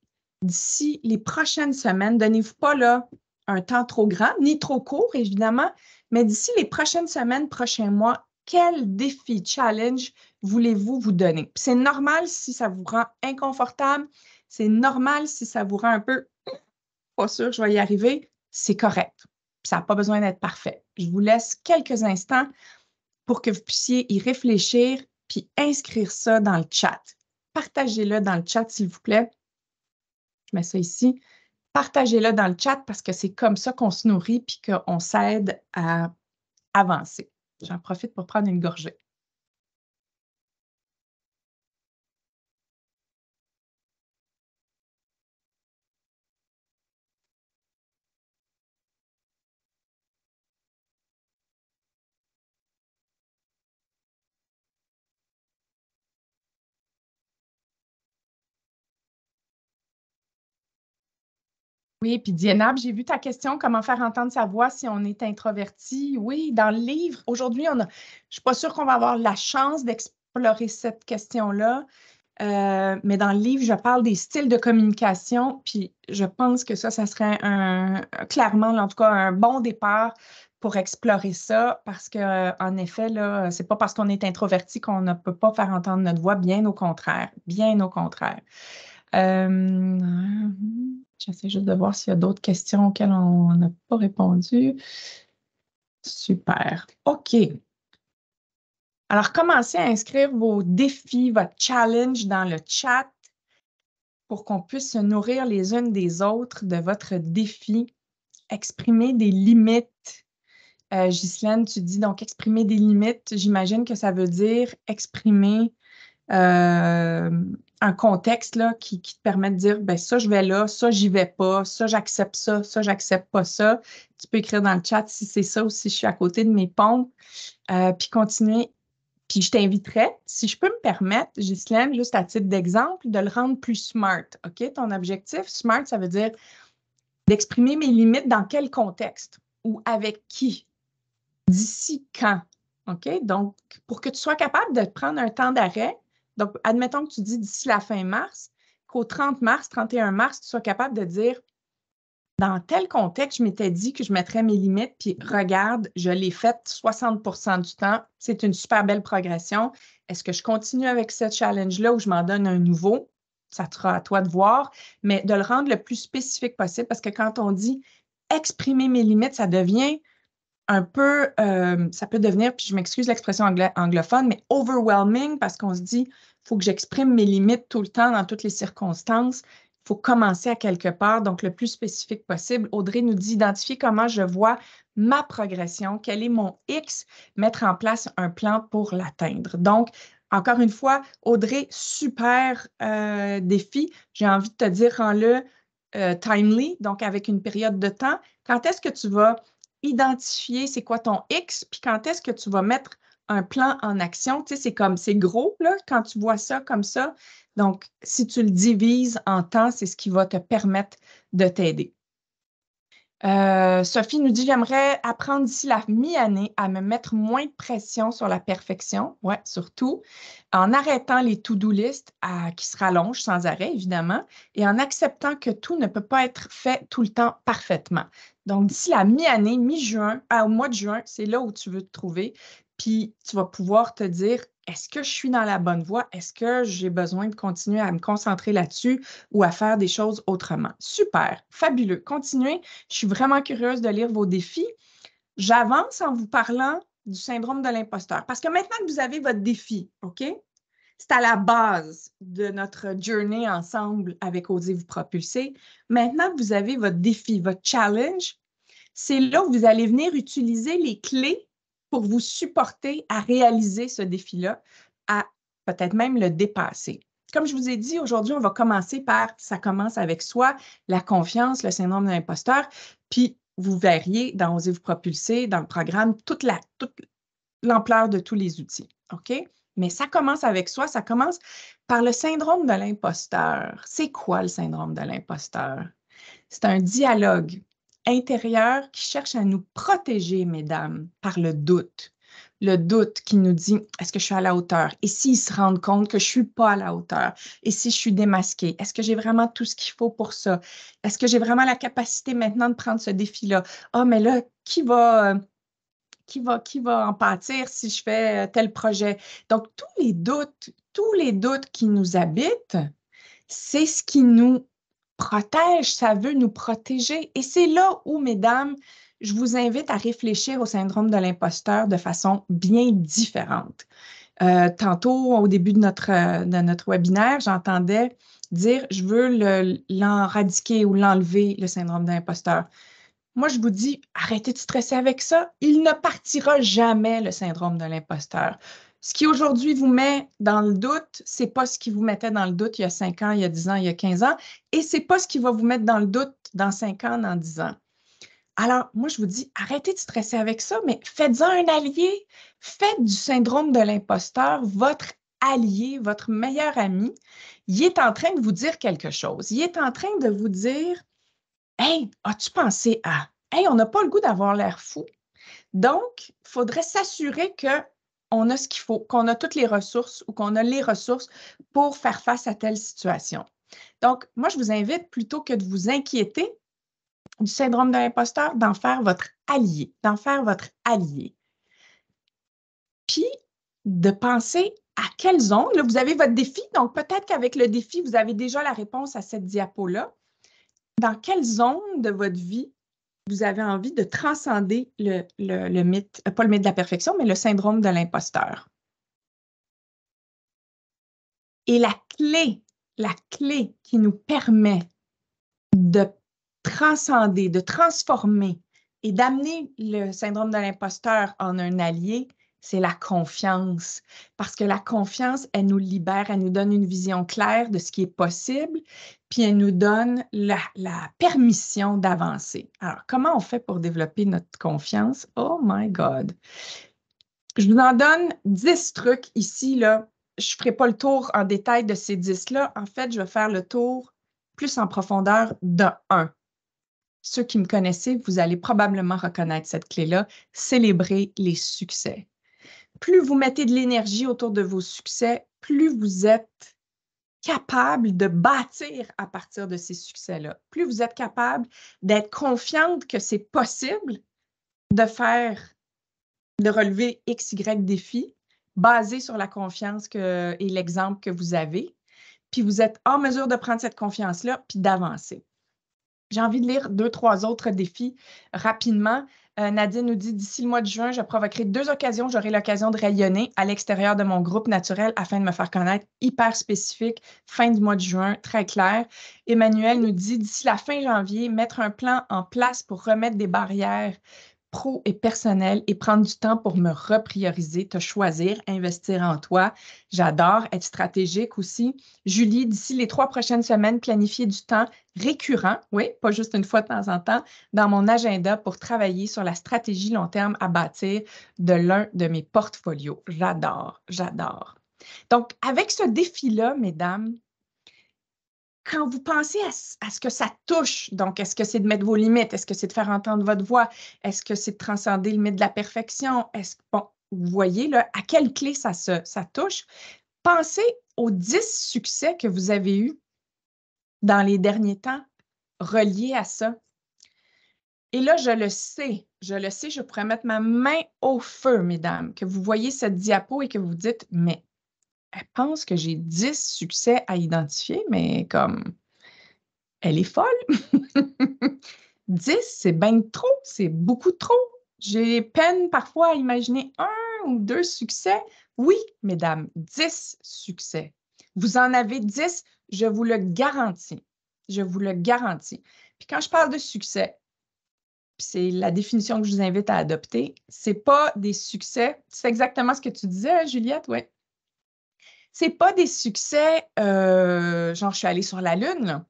d'ici les prochaines semaines? Donnez-vous pas là un temps trop grand, ni trop court, évidemment, mais d'ici les prochaines semaines, prochains mois, quel défi, challenge voulez-vous vous donner? C'est normal si ça vous rend inconfortable, c'est normal si ça vous rend un peu pas sûr, je vais y arriver, c'est correct. Ça n'a pas besoin d'être parfait. Je vous laisse quelques instants pour que vous puissiez y réfléchir puis inscrire ça dans le chat. Partagez-le dans le chat, s'il vous plaît. Je mets ça ici. Partagez-le dans le chat parce que c'est comme ça qu'on se nourrit puis qu'on s'aide à avancer. J'en profite pour prendre une gorgée. Oui, puis Dienab, j'ai vu ta question, comment faire entendre sa voix si on est introverti. Oui, dans le livre, aujourd'hui, je ne suis pas sûre qu'on va avoir la chance d'explorer cette question-là, mais dans le livre, je parle des styles de communication, puis je pense que ça serait clairement, en tout cas, un bon départ pour explorer ça, parce qu'en effet, là, c'est pas parce qu'on est introverti qu'on ne peut pas faire entendre notre voix, bien au contraire, bien au contraire. J'essaie juste de voir s'il y a d'autres questions auxquelles on n'a pas répondu. Super. OK. Alors, commencez à inscrire vos défis, votre challenge dans le chat pour qu'on puisse se nourrir les unes des autres de votre défi. Exprimer des limites. Ghislaine, tu dis donc exprimer des limites. J'imagine que ça veut dire exprimer un contexte là, qui te permet de dire, ben ça, je vais là, ça, j'y vais pas, ça, j'accepte ça, j'accepte pas ça. Tu peux écrire dans le chat si c'est ça ou si je suis à côté de mes pompes, puis continuer. Puis je t'inviterais, si je peux me permettre, Ghislaine, juste à titre d'exemple, de le rendre plus smart, OK? Ton objectif, smart, ça veut dire d'exprimer mes limites dans quel contexte ou avec qui, d'ici quand, OK? Donc, pour que tu sois capable de prendre un temps d'arrêt, donc, admettons que tu dis d'ici la fin mars, qu'au 30 mars, 31 mars, tu sois capable de dire, dans tel contexte, je m'étais dit que je mettrais mes limites, puis regarde, je l'ai fait 60% du temps. C'est une super belle progression. Est-ce que je continue avec ce challenge-là ou je m'en donne un nouveau? Ça sera à toi de voir, mais de le rendre le plus spécifique possible parce que quand on dit exprimer mes limites, ça devient un peu, ça peut devenir, puis je m'excuse l'expression anglophone, mais overwhelming parce qu'on se dit, il faut que j'exprime mes limites tout le temps dans toutes les circonstances. Il faut commencer à quelque part, donc le plus spécifique possible. Audrey nous dit identifier comment je vois ma progression, quel est mon X, mettre en place un plan pour l'atteindre. Donc, Encore une fois, Audrey, super défi. J'ai envie de te dire, rends-le timely, donc avec une période de temps. Quand est-ce que tu vas identifier c'est quoi ton X, puis quand est-ce que tu vas mettre un plan en action? Tu sais, c'est gros, là, quand tu vois ça comme ça. Donc, si tu le divises en temps, c'est ce qui va te permettre de t'aider. Sophie nous dit, j'aimerais apprendre d'ici la mi-année à me mettre moins de pression sur la perfection, ouais, surtout, en arrêtant les to-do list qui se rallongent sans arrêt, évidemment, et en acceptant que tout ne peut pas être fait tout le temps parfaitement. Donc, d'ici la mi-année, mi-juin, au mois de juin, c'est là où tu veux te trouver, puis tu vas pouvoir te dire, est-ce que je suis dans la bonne voie? Est-ce que j'ai besoin de continuer à me concentrer là-dessus ou à faire des choses autrement? Super, fabuleux. Continuez. Je suis vraiment curieuse de lire vos défis. J'avance en vous parlant du syndrome de l'imposteur parce que maintenant que vous avez votre défi, OK? C'est à la base de notre journey ensemble avec Osez vous propulser. Maintenant que vous avez votre défi, votre challenge, c'est là où vous allez venir utiliser les clés pour vous supporter à réaliser ce défi-là, à peut-être même le dépasser. Comme je vous ai dit, aujourd'hui, on va commencer par, ça commence avec soi, la confiance, le syndrome de l'imposteur, puis vous verriez dans Osez vous propulser, dans le programme, toute l'ampleur de tous les outils. OK? Mais ça commence avec soi, ça commence par le syndrome de l'imposteur. C'est quoi le syndrome de l'imposteur? C'est un dialogue intérieur qui cherche à nous protéger, mesdames, par le doute. Le doute qui nous dit, est-ce que je suis à la hauteur? Et s'ils se rendent compte que je ne suis pas à la hauteur? Et si je suis démasquée? Est-ce que j'ai vraiment tout ce qu'il faut pour ça? Est-ce que j'ai vraiment la capacité maintenant de prendre ce défi-là? Ah, mais là, qui va en pâtir si je fais tel projet? Donc, tous les doutes qui nous habitent, c'est ce qui nous protège, ça veut nous protéger. Et c'est là où, mesdames, je vous invite à réfléchir au syndrome de l'imposteur de façon bien différente. Tantôt, au début de notre webinaire, j'entendais dire, je veux l'éradiquer ou l'enlever, le syndrome de l'imposteur. Moi, je vous dis, arrêtez de stresser avec ça. Il ne partira jamais, le syndrome de l'imposteur. Ce qui aujourd'hui vous met dans le doute, ce n'est pas ce qui vous mettait dans le doute il y a 5 ans, il y a 10 ans, il y a 15 ans, et ce n'est pas ce qui va vous mettre dans le doute dans 5 ans, dans 10 ans. Alors, moi, je vous dis, arrêtez de stresser avec ça, mais faites-en un allié. Faites du syndrome de l'imposteur votre allié, votre meilleur ami. Il est en train de vous dire quelque chose. Il est en train de vous dire, hey, as-tu pensé à? Hey, on n'a pas le goût d'avoir l'air fou. Donc, il faudrait s'assurer qu'on a ce qu'il faut, qu'on a toutes les ressources ou qu'on a les ressources pour faire face à telle situation. Donc, moi, je vous invite plutôt que de vous inquiéter du syndrome de l'imposteur, d'en faire votre allié, Puis, de penser à quelles zones, là, vous avez votre défi, donc peut-être qu'avec le défi, vous avez déjà la réponse à cette diapo-là. Dans quelle zone de votre vie vous avez envie de transcender le mythe, pas le mythe de la perfection, mais le syndrome de l'imposteur. Et la clé qui nous permet de transcender, de transformer et d'amener le syndrome de l'imposteur en un allié, c'est la confiance. Parce que la confiance, elle nous libère, elle nous donne une vision claire de ce qui est possible, puis elle nous donne la permission d'avancer. Alors, comment on fait pour développer notre confiance? Oh my God! Je vous en donne 10 trucs ici, là. Je ne ferai pas le tour en détail de ces 10-là. En fait, je vais faire le tour plus en profondeur d'un. Ceux qui me connaissez, vous allez probablement reconnaître cette clé-là. Célébrer les succès. Plus vous mettez de l'énergie autour de vos succès, plus vous êtes capable de bâtir à partir de ces succès-là. Plus vous êtes capable d'être confiante que c'est possible de relever X, Y défis basé sur la confiance et l'exemple que vous avez. Puis vous êtes en mesure de prendre cette confiance-là puis d'avancer. J'ai envie de lire 2, 3 autres défis rapidement. Nadine nous dit, d'ici le mois de juin, je provoquerai 2 occasions. J'aurai l'occasion de rayonner à l'extérieur de mon groupe naturel afin de me faire connaître. Hyper spécifique. Fin du mois de juin, très clair. Emmanuel nous dit, d'ici la fin janvier, mettre un plan en place pour remettre des barrières pro et personnel et prendre du temps pour me reprioriser, te choisir, investir en toi. J'adore être stratégique aussi. Julie, d'ici les 3 prochaines semaines, planifier du temps récurrent, oui, pas juste une fois de temps en temps, dans mon agenda pour travailler sur la stratégie long terme à bâtir de l'un de mes portfolios. J'adore, j'adore. Donc, avec ce défi-là, mesdames, quand vous pensez à ce que ça touche, donc est-ce que c'est de mettre vos limites? Est-ce que c'est de faire entendre votre voix? Est-ce que c'est de transcender le mythe de la perfection? Bon, vous voyez là, à quelle clé ça touche? Pensez aux 10 succès que vous avez eus dans les derniers temps reliés à ça. Et là, je le sais, je pourrais mettre ma main au feu, mesdames, que vous voyez cette diapo et que vous dites, mais elle pense que j'ai 10 succès à identifier, mais comme, elle est folle. 10, c'est bien trop, c'est beaucoup trop. J'ai peine parfois à imaginer 1 ou 2 succès. Oui, mesdames, 10 succès. Vous en avez 10, je vous le garantis. Je vous le garantis. Puis quand je parle de succès, c'est la définition que je vous invite à adopter, c'est pas des succès. C'est exactement ce que tu disais, hein, Juliette, oui. C'est pas des succès, genre je suis allée sur la Lune, là.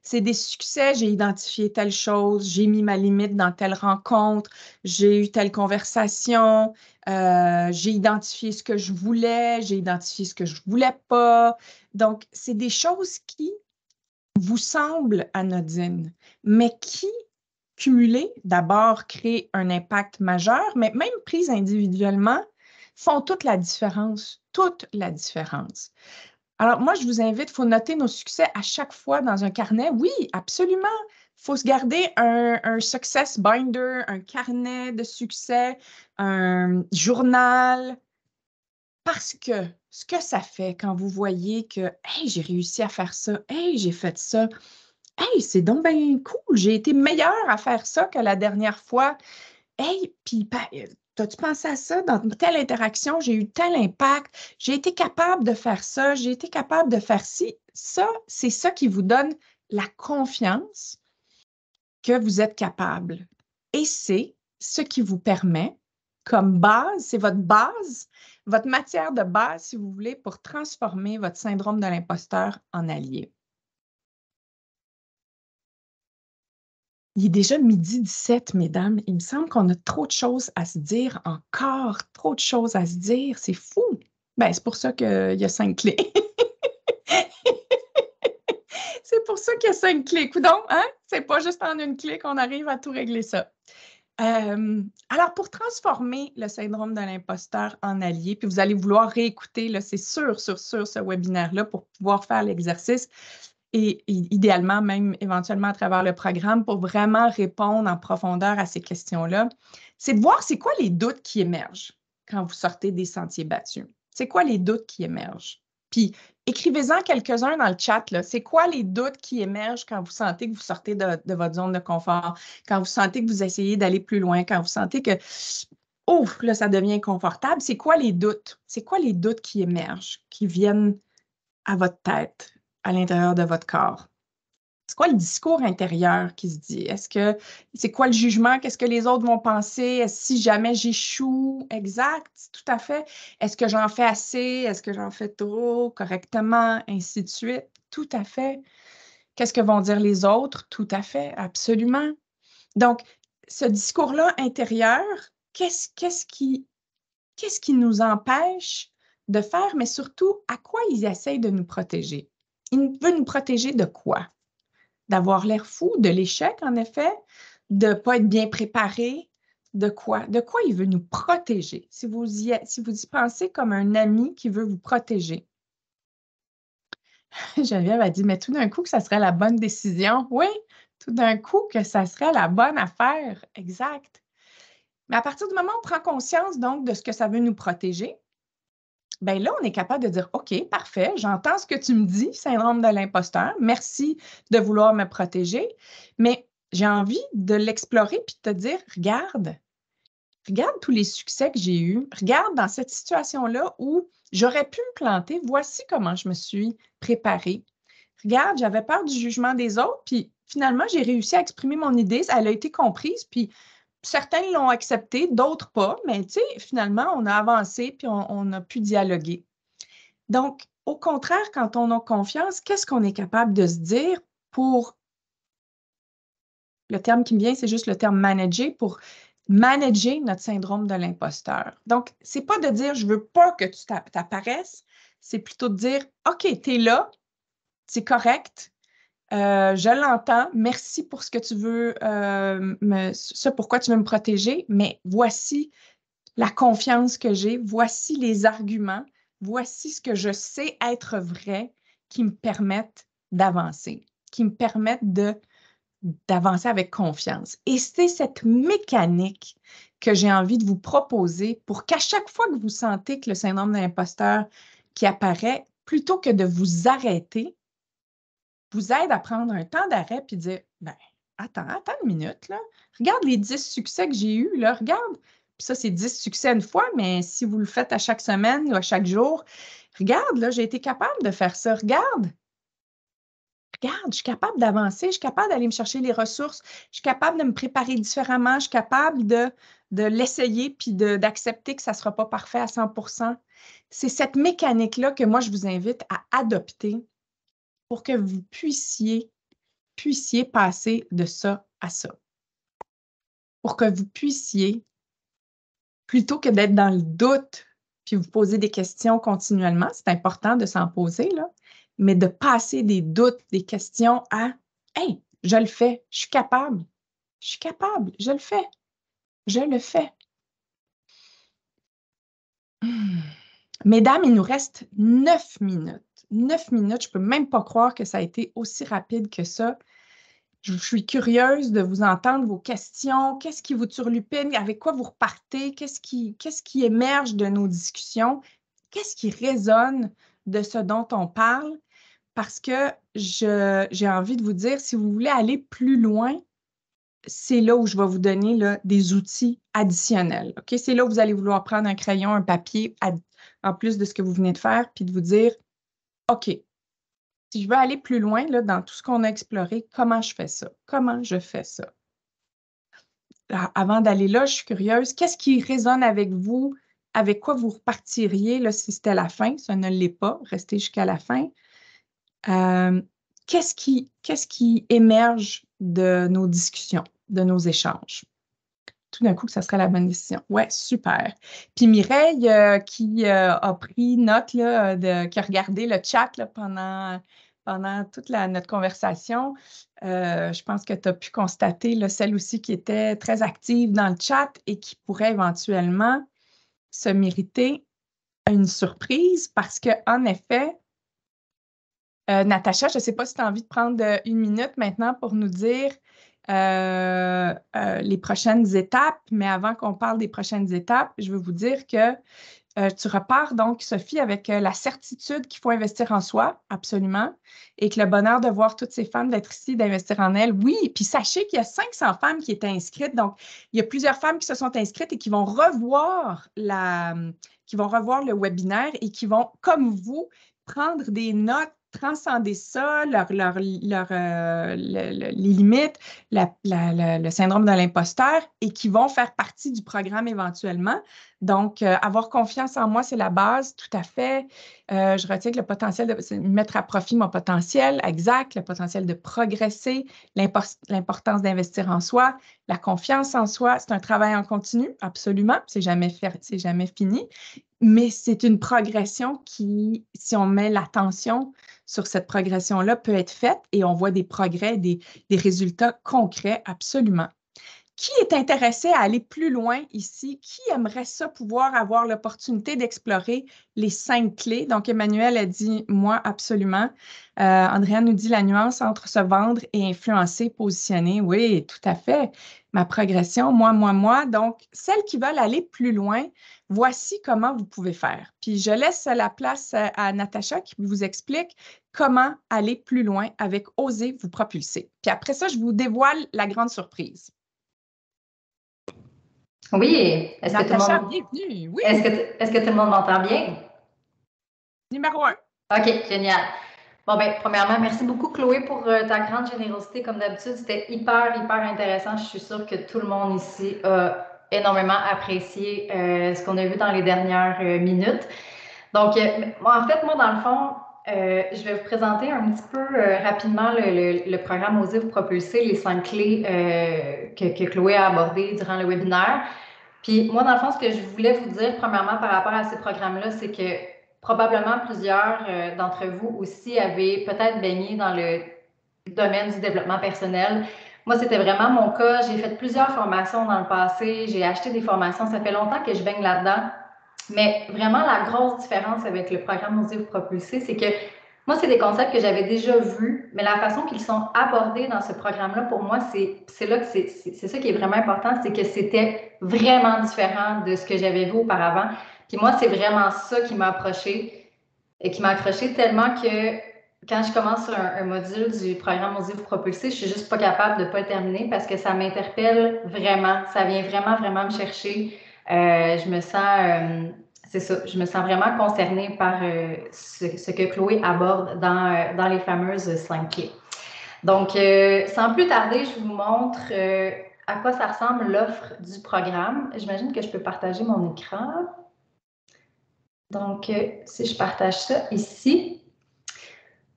C'est des succès, j'ai identifié telle chose, j'ai mis ma limite dans telle rencontre, j'ai eu telle conversation, j'ai identifié ce que je voulais, j'ai identifié ce que je voulais pas. Donc, c'est des choses qui vous semblent anodines, mais qui, cumulées, d'abord créent un impact majeur, mais même prises individuellement, font toute la différence. Toute la différence. Alors, moi, je vous invite, il faut noter nos succès à chaque fois dans un carnet. Oui, absolument. Il faut se garder un success binder, un carnet de succès, un journal, parce que ce que ça fait quand vous voyez que, hey, j'ai réussi à faire ça, hey, j'ai fait ça, hey, c'est donc bien cool, j'ai été meilleure à faire ça que la dernière fois. Hey, puis, t'as-tu pensé à ça? Dans telle interaction, j'ai eu tel impact, j'ai été capable de faire ça, j'ai été capable de faire ci. Ça, c'est ça qui vous donne la confiance que vous êtes capable. Et c'est ce qui vous permet, comme base, c'est votre matière de base, si vous voulez, pour transformer votre syndrome de l'imposteur en allié. Il est déjà 12h17, mesdames. Il me semble qu'on a trop de choses à se dire, encore trop de choses à se dire. C'est fou. Ben, c'est pour ça qu'il y a 5 clés. C'est pour ça qu'il y a 5 clés. Coudonc, hein? C'est pas juste en une clé qu'on arrive à tout régler ça. Alors, pour transformer le syndrome de l'imposteur en allié, puis vous allez vouloir réécouter, là, c'est sûr, ce webinaire-là pour pouvoir faire l'exercice. Et idéalement, même éventuellement à travers le programme, pour vraiment répondre en profondeur à ces questions-là, c'est de voir c'est quoi les doutes qui émergent quand vous sortez des sentiers battus. C'est quoi les doutes qui émergent? Puis, écrivez-en quelques-uns dans le chat, là. C'est quoi les doutes qui émergent quand vous sentez que vous sortez de votre zone de confort, quand vous sentez que vous essayez d'aller plus loin, quand vous sentez que, ouf, là, ça devient inconfortable. C'est quoi les doutes? C'est quoi les doutes qui émergent, qui viennent à votre tête, à l'intérieur de votre corps? C'est quoi le discours intérieur qui se dit? C'est quoi le jugement? Qu'est-ce que les autres vont penser? Si jamais j'échoue? Exact, tout à fait. Est-ce que j'en fais assez? Est-ce que j'en fais trop? Correctement? Ainsi de suite. Tout à fait. Qu'est-ce que vont dire les autres? Tout à fait, absolument. Donc, ce discours-là intérieur, qu'est-ce qui nous empêche de faire, mais surtout, à quoi il essaye de nous protéger? Il veut nous protéger de quoi? D'avoir l'air fou, de l'échec, en effet, de ne pas être bien préparé, de quoi? De quoi il veut nous protéger? Si vous y pensez comme un ami qui veut vous protéger. Geneviève a dit, mais tout d'un coup que ça serait la bonne décision. Oui, tout d'un coup que ça serait la bonne affaire. Exact. Mais à partir du moment où on prend conscience, donc, de ce que ça veut nous protéger, bien là, on est capable de dire, OK, parfait, j'entends ce que tu me dis, syndrome de l'imposteur, merci de vouloir me protéger, mais j'ai envie de l'explorer puis de te dire, regarde tous les succès que j'ai eus, regarde dans cette situation-là où j'aurais pu me planter, voici comment je me suis préparée. Regarde, j'avais peur du jugement des autres, puis finalement, j'ai réussi à exprimer mon idée, elle a été comprise, puis certains l'ont accepté, d'autres pas, mais tu sais, finalement, on a avancé puis on a pu dialoguer. Donc, au contraire, quand on a confiance, qu'est-ce qu'on est capable de se dire pour, le terme qui me vient, c'est juste le terme manager, pour manager notre syndrome de l'imposteur. Donc, c'est pas de dire je veux pas que tu t'apparaisses, c'est plutôt de dire OK, tu es là, c'est correct, je l'entends, merci pour ce que tu veux, pourquoi tu veux me protéger, mais voici la confiance que j'ai, voici les arguments, voici ce que je sais être vrai qui me permettent d'avancer, qui me permettent d'avancer avec confiance. Et c'est cette mécanique que j'ai envie de vous proposer pour qu'à chaque fois que vous sentez que le syndrome de l'imposteur qui apparaît, plutôt que de vous arrêter, vous aide à prendre un temps d'arrêt puis dire, ben, attends une minute, là. Regarde les 10 succès que j'ai eus, là, regarde. Puis ça, c'est 10 succès une fois, mais si vous le faites à chaque semaine ou à chaque jour, regarde, là, j'ai été capable de faire ça. Regarde, je suis capable d'avancer, je suis capable d'aller me chercher les ressources, je suis capable de me préparer différemment, je suis capable de l'essayer puis d'accepter que ça ne sera pas parfait à 100%. C'est cette mécanique-là que moi, je vous invite à adopter pour que vous puissiez passer de ça à ça. Pour que vous puissiez, plutôt que d'être dans le doute puis vous poser des questions continuellement, c'est important de s'en poser, là, mais de passer des doutes, des questions à « Hey, je le fais, je suis capable, je le fais, je le fais. » Mesdames, il nous reste 9 minutes. 9 minutes, je ne peux même pas croire que ça a été aussi rapide que ça. Je suis curieuse de vous entendre vos questions. Qu'est-ce qui vous turlupine? Avec quoi vous repartez? Qu'est-ce qui émerge de nos discussions? Qu'est-ce qui résonne de ce dont on parle? Parce que j'ai envie de vous dire, si vous voulez aller plus loin, c'est là où je vais vous donner là, des outils additionnels. OK? C'est là où vous allez vouloir prendre un crayon, un papier, en plus de ce que vous venez de faire, puis de vous dire, OK, si je veux aller plus loin là, dans tout ce qu'on a exploré, comment je fais ça? Comment je fais ça? Avant d'aller là, je suis curieuse. Qu'est-ce qui résonne avec vous? Avec quoi vous repartiriez là, si c'était la fin? Ça ne l'est pas. Restez jusqu'à la fin. Qu'est-ce qui émerge de nos discussions, de nos échanges? Tout d'un coup, que ça serait la bonne décision. Ouais, super. Puis Mireille, qui a pris note, là, qui a regardé le chat là, pendant toute notre conversation, je pense que tu as pu constater là, celle aussi qui était très active dans le chat et qui pourrait éventuellement se mériter une surprise parce qu'en effet, Natacha, je ne sais pas si tu as envie de prendre une minute maintenant pour nous dire les prochaines étapes, mais avant qu'on parle des prochaines étapes, je veux vous dire que tu repars donc, Sophie, avec la certitude qu'il faut investir en soi, absolument, et que le bonheur de voir toutes ces femmes d'être ici, d'investir en elles, oui, puis sachez qu'il y a 500 femmes qui étaient inscrites, donc il y a plusieurs femmes qui se sont inscrites et qui vont revoir le webinaire et qui vont, comme vous, prendre des notes, transcender ça, les limites, le syndrome de l'imposteur et qui vont faire partie du programme éventuellement. Donc, avoir confiance en moi, c'est la base, tout à fait. Je retiens que le potentiel de mettre à profit mon potentiel, exact, le potentiel de progresser, l'importance d'investir en soi, la confiance en soi, c'est un travail en continu, absolument, c'est jamais fini, mais c'est une progression qui, si on met l'attention sur cette progression-là, peut être faite et on voit des progrès, des résultats concrets, absolument. Qui est intéressé à aller plus loin ici? Qui aimerait ça pouvoir avoir l'opportunité d'explorer les 5 clés? Donc, Emmanuel a dit, moi, absolument. Andréane nous dit la nuance entre se vendre et influencer, positionner. Oui, tout à fait. Ma progression, moi. Donc, celles qui veulent aller plus loin, voici comment vous pouvez faire. Puis, je laisse la place à Natacha qui vous explique comment aller plus loin avec Oser vous propulser. Puis après ça, je vous dévoile la grande surprise. Oui, Natacha, bienvenue. Oui. Est-ce que tout le monde m'entend bien? Numéro 1. OK, génial. Bon, ben, premièrement, merci beaucoup, Chloé, pour ta grande générosité. Comme d'habitude, c'était hyper, hyper intéressant. Je suis sûre que tout le monde ici a énormément apprécié ce qu'on a vu dans les dernières minutes. Donc, en fait, moi, dans le fond, je vais vous présenter un petit peu rapidement le programme Osez vous propulser, les 5 clés que Chloé a abordées durant le webinaire. Puis moi, dans le fond, ce que je voulais vous dire, premièrement, par rapport à ces programmes-là, c'est que probablement plusieurs d'entre vous aussi avaient peut-être baigné dans le domaine du développement personnel. Moi, c'était vraiment mon cas. J'ai fait plusieurs formations dans le passé. J'ai acheté des formations. Ça fait longtemps que je baigne là-dedans. Mais vraiment, la grosse différence avec le programme Osez vous propulser, c'est que moi, c'est des concepts que j'avais déjà vus, mais la façon qu'ils sont abordés dans ce programme-là, pour moi, c'est là que c'est ça qui est vraiment important, c'est que c'était vraiment différent de ce que j'avais vu auparavant. Puis moi, c'est vraiment ça qui m'a approché et qui m'a accroché tellement que quand je commence un module du programme Osez vous propulser, je suis juste pas capable de pas le terminer parce que ça m'interpelle vraiment. Ça vient vraiment, vraiment me chercher. Je me sens... c'est ça, je me sens vraiment concernée par ce que Chloé aborde dans les fameuses 5 clés. Donc, sans plus tarder, je vous montre à quoi ça ressemble l'offre du programme. J'imagine que je peux partager mon écran. Donc, si je partage ça ici.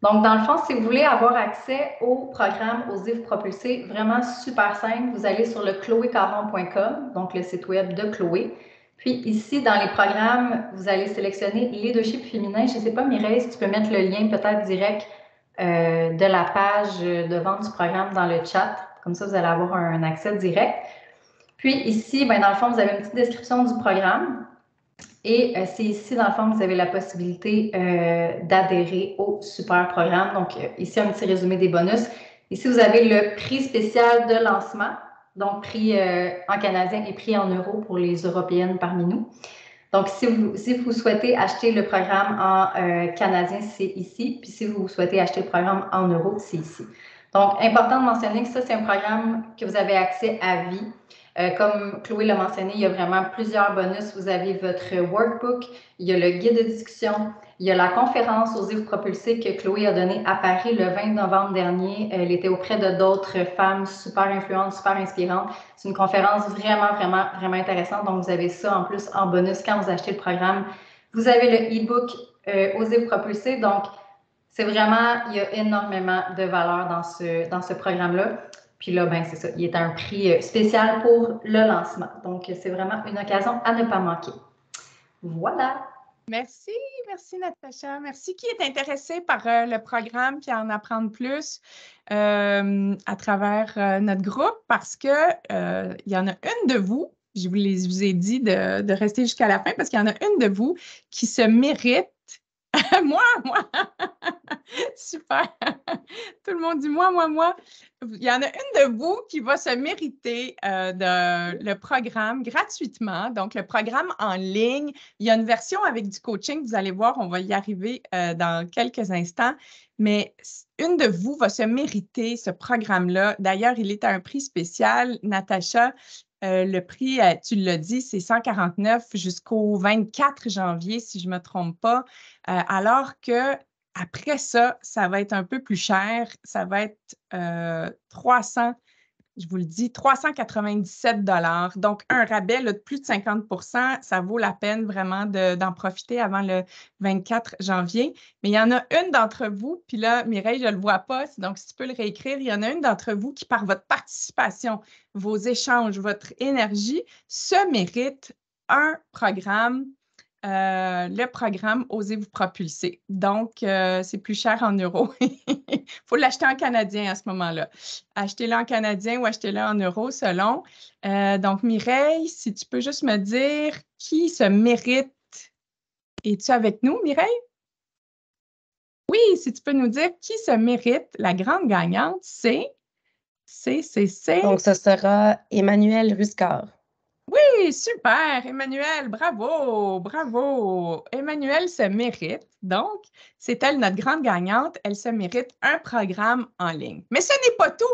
Donc, dans le fond, si vous voulez avoir accès au programme Osez vous propulser, vraiment super simple, vous allez sur le chloécaron.com, donc le site web de Chloé. Puis ici, dans les programmes, vous allez sélectionner Leadership féminin. Je ne sais pas, Mireille, si tu peux mettre le lien peut-être direct de la page de vente du programme dans le chat. Comme ça, vous allez avoir un accès direct. Puis ici, ben, dans le fond, vous avez une petite description du programme. Et c'est ici, dans le fond, vous avez la possibilité d'adhérer au super programme. Donc, ici, un petit résumé des bonus. Ici, vous avez le prix spécial de lancement, donc prix en canadien et prix en euros pour les Européennes parmi nous. Donc, si vous souhaitez acheter le programme en canadien, c'est ici. Puis, si vous souhaitez acheter le programme en euros, c'est ici. Donc, important de mentionner que ça, c'est un programme que vous avez accès à vie. Comme Chloé l'a mentionné, il y a vraiment plusieurs bonus. Vous avez votre workbook, il y a le guide de discussion, il y a la conférence Osez vous propulser que Chloé a donnée à Paris le 20 novembre dernier. Elle était auprès de d'autres femmes super influentes, super inspirantes. C'est une conférence vraiment, vraiment, vraiment intéressante. Donc, vous avez ça en plus en bonus quand vous achetez le programme. Vous avez le e-book Osez vous propulser. Donc, c'est vraiment, il y a énormément de valeur dans ce programme-là. Puis là, ben c'est ça, il est à un prix spécial pour le lancement. Donc, c'est vraiment une occasion à ne pas manquer. Voilà. Merci Natacha. Merci. Qui est intéressé par le programme puis à en apprendre plus à travers notre groupe parce que il y en a une de vous, je vous ai dit de rester jusqu'à la fin parce qu'il y en a une de vous qui se mérite. Moi. Super. Tout le monde dit moi. Il y en a une de vous qui va se mériter le programme gratuitement. Donc, le programme en ligne. Il y a une version avec du coaching. Vous allez voir, on va y arriver dans quelques instants. Mais une de vous va se mériter ce programme-là. D'ailleurs, il est à un prix spécial. Natacha, le prix, tu l'as dit, c'est 149 jusqu'au 24 janvier, si je ne me trompe pas. Alors que après ça, ça va être un peu plus cher. Ça va être 300, je vous le dis, 397 $. Donc, un rabais là, de plus de 50 %, ça vaut la peine vraiment d'en profiter avant le 24 janvier. Mais il y en a une d'entre vous, puis là, Mireille, je ne le vois pas, donc si tu peux le réécrire, il y en a une d'entre vous qui, par votre participation, vos échanges, votre énergie, se mérite un programme. Le programme Osez vous propulser. Donc, c'est plus cher en euros. Il faut l'acheter en canadien à ce moment-là. Achetez-le en canadien ou achetez-le en euros selon. Donc, Mireille, si tu peux juste me dire qui se mérite. Es-tu avec nous, Mireille? Oui, si tu peux nous dire qui se mérite. La grande gagnante, c'est... Donc, ce sera Emmanuelle Ruscard. Oui, super, Emmanuelle, bravo. Emmanuelle se mérite. Donc, c'est elle notre grande gagnante. Elle se mérite un programme en ligne. Mais ce n'est pas tout.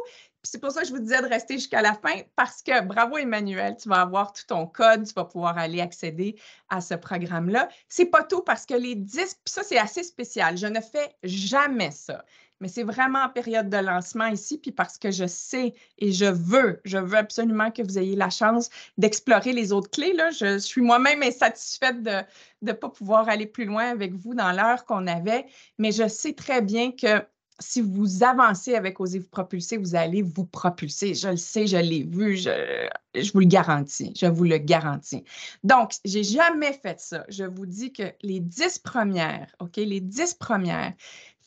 c'est pour ça que je vous disais de rester jusqu'à la fin, parce que, bravo Emmanuel, tu vas avoir tout ton code, tu vas pouvoir aller accéder à ce programme-là. C'est pas tout, parce que les 10, puis ça, c'est assez spécial. Je ne fais jamais ça. Mais c'est vraiment en période de lancement ici, puis parce que je sais et je veux absolument que vous ayez la chance d'explorer les autres clés. Là. Je suis moi-même insatisfaite de ne pas pouvoir aller plus loin avec vous dans l'heure qu'on avait, mais je sais très bien que si vous avancez avec Osez vous propulser, vous allez vous propulser. Je le sais, je l'ai vu, je vous le garantis. Je vous le garantis. Donc, je n'ai jamais fait ça. Je vous dis que les 10 premières, OK, les 10 premières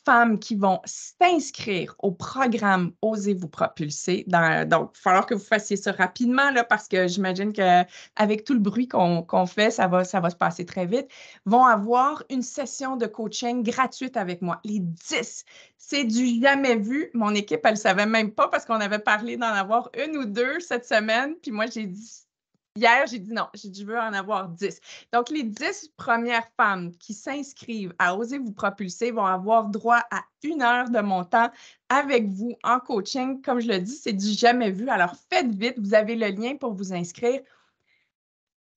femmes qui vont s'inscrire au programme Osez vous propulser. Donc, il va falloir que vous fassiez ça rapidement là, parce que j'imagine qu'avec tout le bruit qu'on fait, ça va se passer très vite, vont avoir une session de coaching gratuite avec moi. Les 10, c'est du jamais vu. Mon équipe, elle ne savait même pas parce qu'on avait parlé d'en avoir une ou deux cette semaine. Puis moi, j'ai dit... Hier, j'ai dit non, j'ai dit je veux en avoir 10. Donc, les 10 premières femmes qui s'inscrivent à Osez vous propulser vont avoir droit à 1 heure de mon temps avec vous en coaching. Comme je le dis, c'est du jamais vu. Alors, faites vite. Vous avez le lien pour vous inscrire.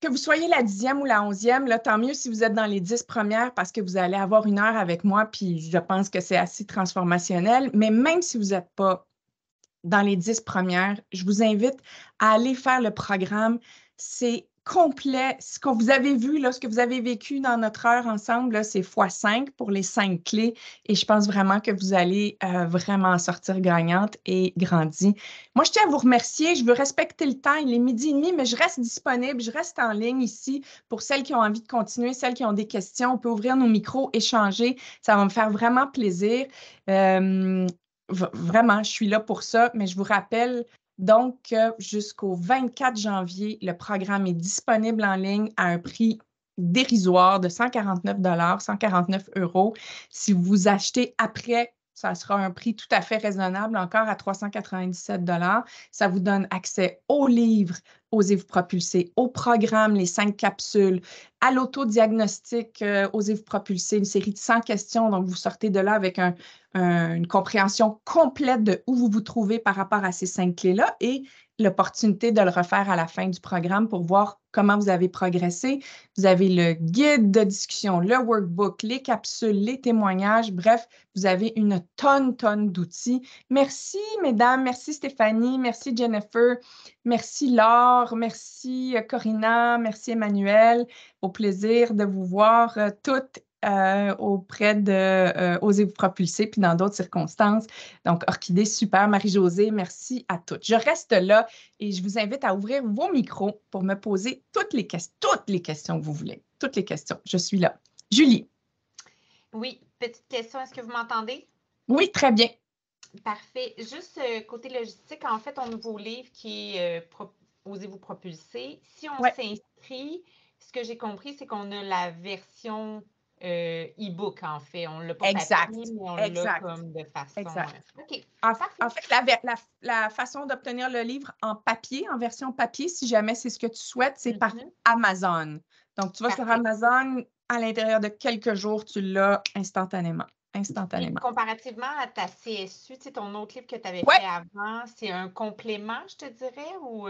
Que vous soyez la 10e ou la 11e, là, tant mieux si vous êtes dans les 10 premières parce que vous allez avoir 1 heure avec moi, puis je pense que c'est assez transformationnel. Mais même si vous n'êtes pas dans les 10 premières, je vous invite à aller faire le programme. C'est complet. Ce que vous avez vu, là, ce que vous avez vécu dans notre heure ensemble, là, c'est x5 pour les 5 clés. Et je pense vraiment que vous allez vraiment sortir gagnante et grandie. Moi, je tiens à vous remercier. Je veux respecter le temps. Il est 12h30, mais je reste disponible. Je reste en ligne ici pour celles qui ont envie de continuer, celles qui ont des questions. On peut ouvrir nos micros, échanger. Ça va me faire vraiment plaisir. Vraiment, je suis là pour ça, mais je vous rappelle donc jusqu'au 24 janvier, le programme est disponible en ligne à un prix dérisoire de 149 149 €. Si vous achetez après, ça sera un prix tout à fait raisonnable, encore à 397 $. Ça vous donne accès aux livres, Osez vous propulser, au programme, les 5 capsules, à l'autodiagnostic, Osez vous propulser, une série de 100 questions. Donc, vous sortez de là avec une compréhension complète de où vous vous trouvez par rapport à ces 5 clés-là et l'opportunité de le refaire à la fin du programme pour voir comment vous avez progressé. Vous avez le guide de discussion, le workbook, les capsules, les témoignages. Bref, vous avez une tonne d'outils. Merci, mesdames. Merci, Stéphanie. Merci, Jennifer. Merci, Laure. Merci, Corinna. Merci, Emmanuel. Au plaisir de vous voir toutes auprès de Osez vous propulser, puis dans d'autres circonstances. Donc, Orchidée, super. Marie-Josée, merci à toutes. Je reste là et je vous invite à ouvrir vos micros pour me poser toutes les questions que vous voulez. Toutes les questions. Je suis là. Julie. Oui, petite question. Est-ce que vous m'entendez? Oui, très bien. Parfait. Juste côté logistique, en fait, ton nouveau livre qui est Osez vous propulser. Si on s'inscrit, ce que j'ai compris, c'est qu'on a la version e-book, en fait. On ne l'a pas papier, mais on l'a comme de façon... OK. En fait, la façon d'obtenir le livre en papier, en version papier, si jamais c'est ce que tu souhaites, c'est par Amazon. Donc, tu vas sur Amazon, à l'intérieur de quelques jours, tu l'as instantanément. Et comparativement à ta CSU, tu sais, ton autre livre que tu avais fait avant, c'est un complément, je te dirais, ou...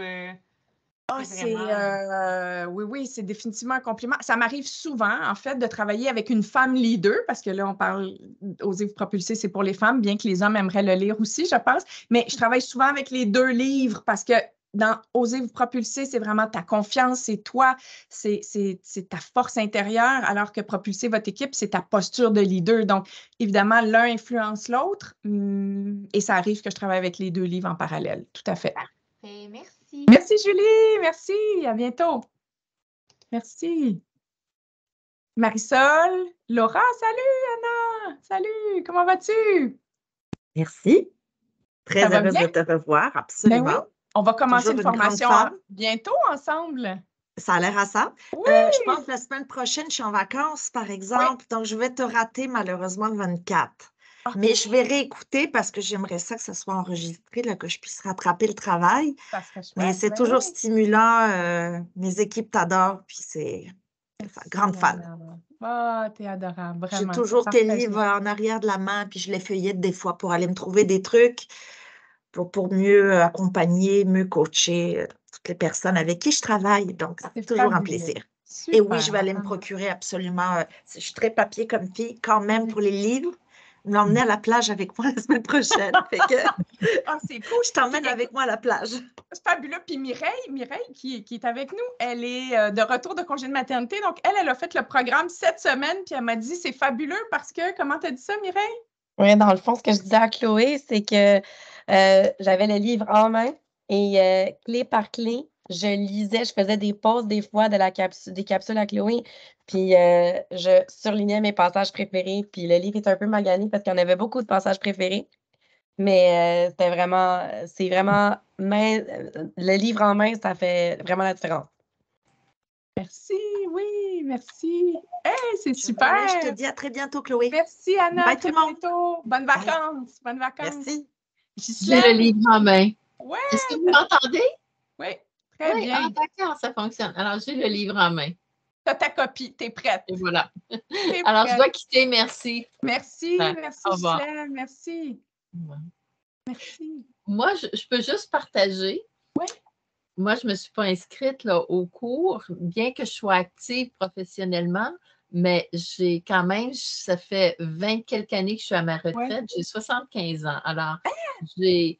oui, c'est définitivement un compliment. Ça m'arrive souvent, en fait, de travailler avec une femme leader, parce que là, on parle Osez vous propulser, c'est pour les femmes, bien que les hommes aimeraient le lire aussi, je pense. Mais je travaille souvent avec les 2 livres parce que dans Osez vous propulser, c'est vraiment ta confiance, c'est toi, c'est ta force intérieure, alors que propulser votre équipe, c'est ta posture de leader. Donc, évidemment, l'un influence l'autre et ça arrive que je travaille avec les 2 livres en parallèle. Tout à fait. Parfait, merci. Merci, Julie. Merci. À bientôt. Merci. Marisol. Laura, salut, Anna. Salut. Comment vas-tu? Merci. Très heureuse de te revoir, absolument. Ben oui. On va commencer une formation bientôt ensemble. Ça a l'air à ça. Oui. Je pense que la semaine prochaine, je suis en vacances, par exemple. Donc, je vais te rater malheureusement le 24. Okay. Mais je vais réécouter parce que j'aimerais ça que ça soit enregistré, là, que je puisse rattraper le travail. Mais c'est toujours stimulant. Mes équipes t'adorent, puis c'est grande fan. Oh, t'es adorable, vraiment. J'ai toujours tes livres en arrière de la main, puis je les feuillette des fois pour aller me trouver des trucs. pour mieux accompagner, mieux coacher toutes les personnes avec qui je travaille. Donc, c'est toujours un plaisir. Super. Et oui, je vais aller me procurer absolument. Je suis très papier comme fille quand même pour les livres. M'emmener à la plage avec moi la semaine prochaine. C'est cool. Je t'emmène avec moi à la plage. C'est fabuleux. Puis Mireille qui est avec nous, elle est de retour de congé de maternité. Donc, elle a fait le programme cette semaine. Puis elle m'a dit, c'est fabuleux parce que, comment tu as dit ça, Mireille? Oui, dans le fond, ce que je disais à Chloé, c'est que j'avais le livre en main et clé par clé, je lisais, je faisais des pauses des fois des capsules à Chloé, puis je surlignais mes passages préférés, puis le livre est un peu magané parce qu'il y en avait beaucoup de passages préférés, mais c'est vraiment, le livre en main, ça fait vraiment la différence. Merci, oui, merci. Hey, c'est super. Je te dis à très bientôt, Chloé. Merci, Anna. Bye, à très bientôt. Bonnes vacances. Bonnes vacances. Merci. J'ai le livre en main. Ouais. Est-ce que vous m'entendez? Oui, très bien. Ah, d'accord, ça fonctionne. Alors, j'ai le livre en main. Tu as ta copie, tu es prête. Et voilà. Alors, je dois quitter. Merci. Merci, merci, au revoir. Ghislaine. Merci. Ouais. Merci. Moi, je peux juste partager. Oui. Moi, je ne me suis pas inscrite là, au cours, bien que je sois active professionnellement, mais j'ai quand même, ça fait 20 quelques années que je suis à ma retraite. J'ai 75 ans. Alors, j'ai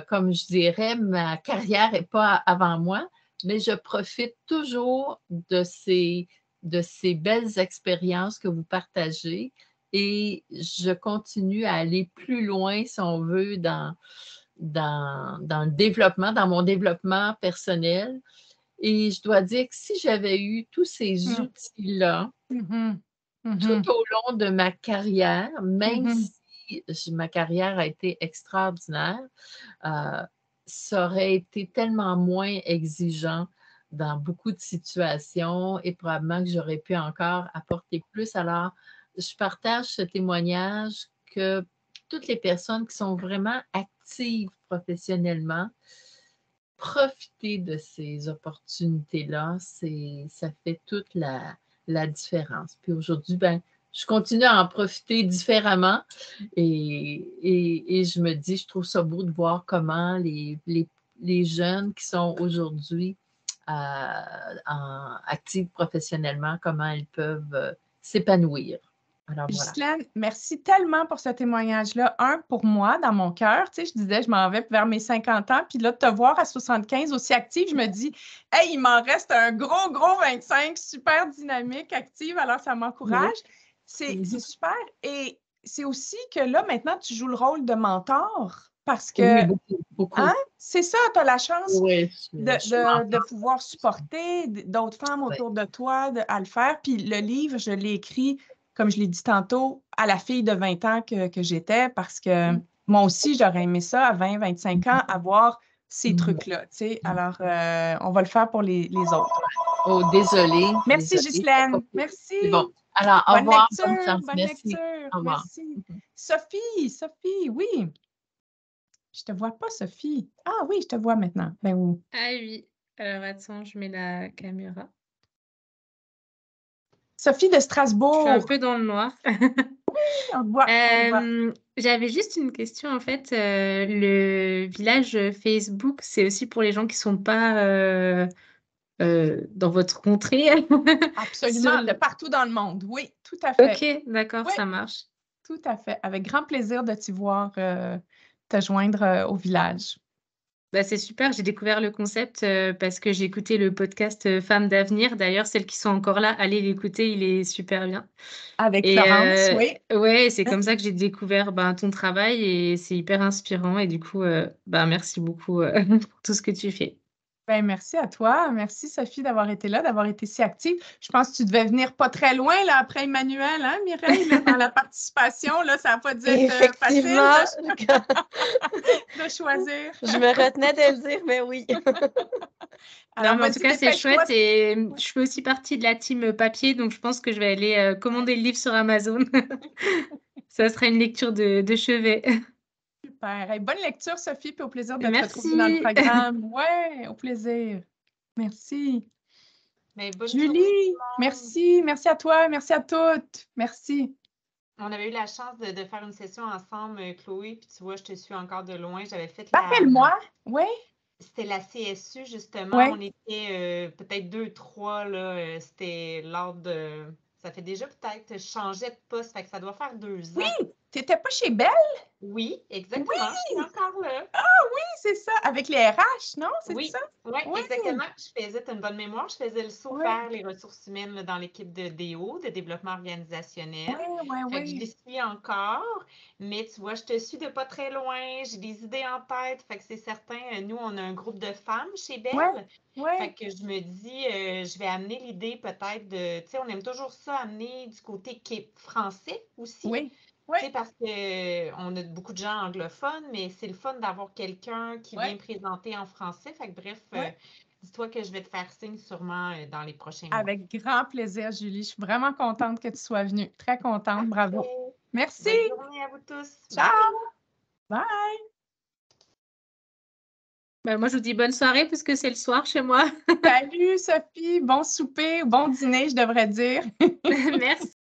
comme je dirais, ma carrière n'est pas avant moi, mais je profite toujours de ces belles expériences que vous partagez et je continue à aller plus loin, si on veut, dans le développement, dans mon développement personnel. Et je dois dire que si j'avais eu tous ces outils-là tout au long de ma carrière, même si ma carrière a été extraordinaire, ça aurait été tellement moins exigeant dans beaucoup de situations et probablement que j'aurais pu encore apporter plus. Alors, je partage ce témoignage que toutes les personnes qui sont vraiment actives professionnellement, profitez de ces opportunités-là, ça fait toute la différence. Puis aujourd'hui, je continue à en profiter différemment et je me dis, je trouve ça beau de voir comment les jeunes qui sont aujourd'hui actifs professionnellement, comment ils peuvent s'épanouir. Alors, Ghislaine, merci tellement pour ce témoignage-là. Pour moi, dans mon cœur, tu sais, je disais, je m'en vais vers mes 50 ans, puis là, de te voir à 75 aussi active, je me dis, hey, il m'en reste un gros 25, super dynamique, active, alors ça m'encourage. C'est super. Et c'est aussi que là, maintenant, tu joues le rôle de mentor parce que, beaucoup. C'est ça, tu as la chance de pouvoir supporter d'autres femmes autour de toi à le faire. Puis le livre, je l'ai écrit, comme je l'ai dit tantôt, à la fille de 20 ans que j'étais parce que moi aussi, j'aurais aimé ça à 20, 25 ans, avoir ces trucs-là. Tu sais. Alors, on va le faire pour les autres. Oh, désolée. Merci, Ghislaine. Merci. C'est bon. Alors, au revoir. Bonne lecture. Merci. Sophie, oui. Je te vois pas, Sophie. Ah oui, je te vois maintenant. Ben où? Ah oui. Alors, attends, je mets la caméra. Sophie de Strasbourg. Je suis un peu dans le noir. Oui, on te voit. J'avais juste une question, en fait. Le village Facebook, c'est aussi pour les gens qui ne sont pas dans votre contrée? Absolument, de partout dans le monde. Oui, tout à fait. OK, d'accord, ça marche. Tout à fait. Avec grand plaisir de t'y voir te joindre au village. C'est super, j'ai découvert le concept parce que j'ai écouté le podcast Femmes d'avenir. D'ailleurs, celles qui sont encore là, allez l'écouter, il est super bien. Avec Florence, oui. Oui, c'est comme ça que j'ai découvert ton travail et c'est hyper inspirant. Et du coup, merci beaucoup pour tout ce que tu fais. Merci à toi. Merci, Sophie, d'avoir été là, d'avoir été si active. Je pense que tu devais venir pas très loin là, après Emmanuel, hein, Mireille, là, dans la participation. Là, ça n'a pas dû être facile de choisir. Je me retenais de le dire, mais oui. Alors, en tout cas, c'est chouette et je fais aussi partie de la team papier, donc je pense que je vais aller commander le livre sur Amazon. Ça sera une lecture de chevet. Super. Hey, bonne lecture, Sophie, puis au plaisir de te retrouver dans le programme. Oui, au plaisir. Merci. Bonne Julie, merci. Merci à toi. Merci à toutes. Merci. On avait eu la chance de faire une session ensemble, Chloé, puis tu vois, je te suis encore de loin. J'avais fait Rappelle-moi, oui. C'était la CSU, justement. Ouais. On était peut-être 2-3, là. C'était lors de... Ça fait déjà peut-être changer de poste, fait que ça doit faire 2 ans. Oui, tu n'étais pas chez Belle? Oui, exactement. Je suis encore là. Oui, c'est ça. Avec les RH, non? C'est Oui, ça? oui, Oui. exactement. Je faisais, tu as une bonne mémoire, je faisais le saut Ouais. vers les ressources humaines là, dans l'équipe de DO, de développement organisationnel. Fait que je les suis encore, mais tu vois, je te suis de pas très loin, j'ai des idées en tête, fait que c'est certain, nous, on a un groupe de femmes chez Belle. Ouais. Fait que je me dis, je vais amener l'idée peut-être de, tu sais, on aime toujours ça amener du côté français aussi. Oui. Tu sais, parce qu'on a beaucoup de gens anglophones, mais c'est le fun d'avoir quelqu'un qui vient présenter en français. Fait que bref, dis-toi que je vais te faire signe sûrement dans les prochains mois. Avec grand plaisir, Julie. Je suis vraiment contente que tu sois venue. Très contente. Bravo. Merci. Bonne journée à vous tous. Ciao. Bye. Ben, moi, je vous dis bonne soirée puisque c'est le soir chez moi. Salut, Sophie. Bon souper, bon dîner, je devrais dire. Merci.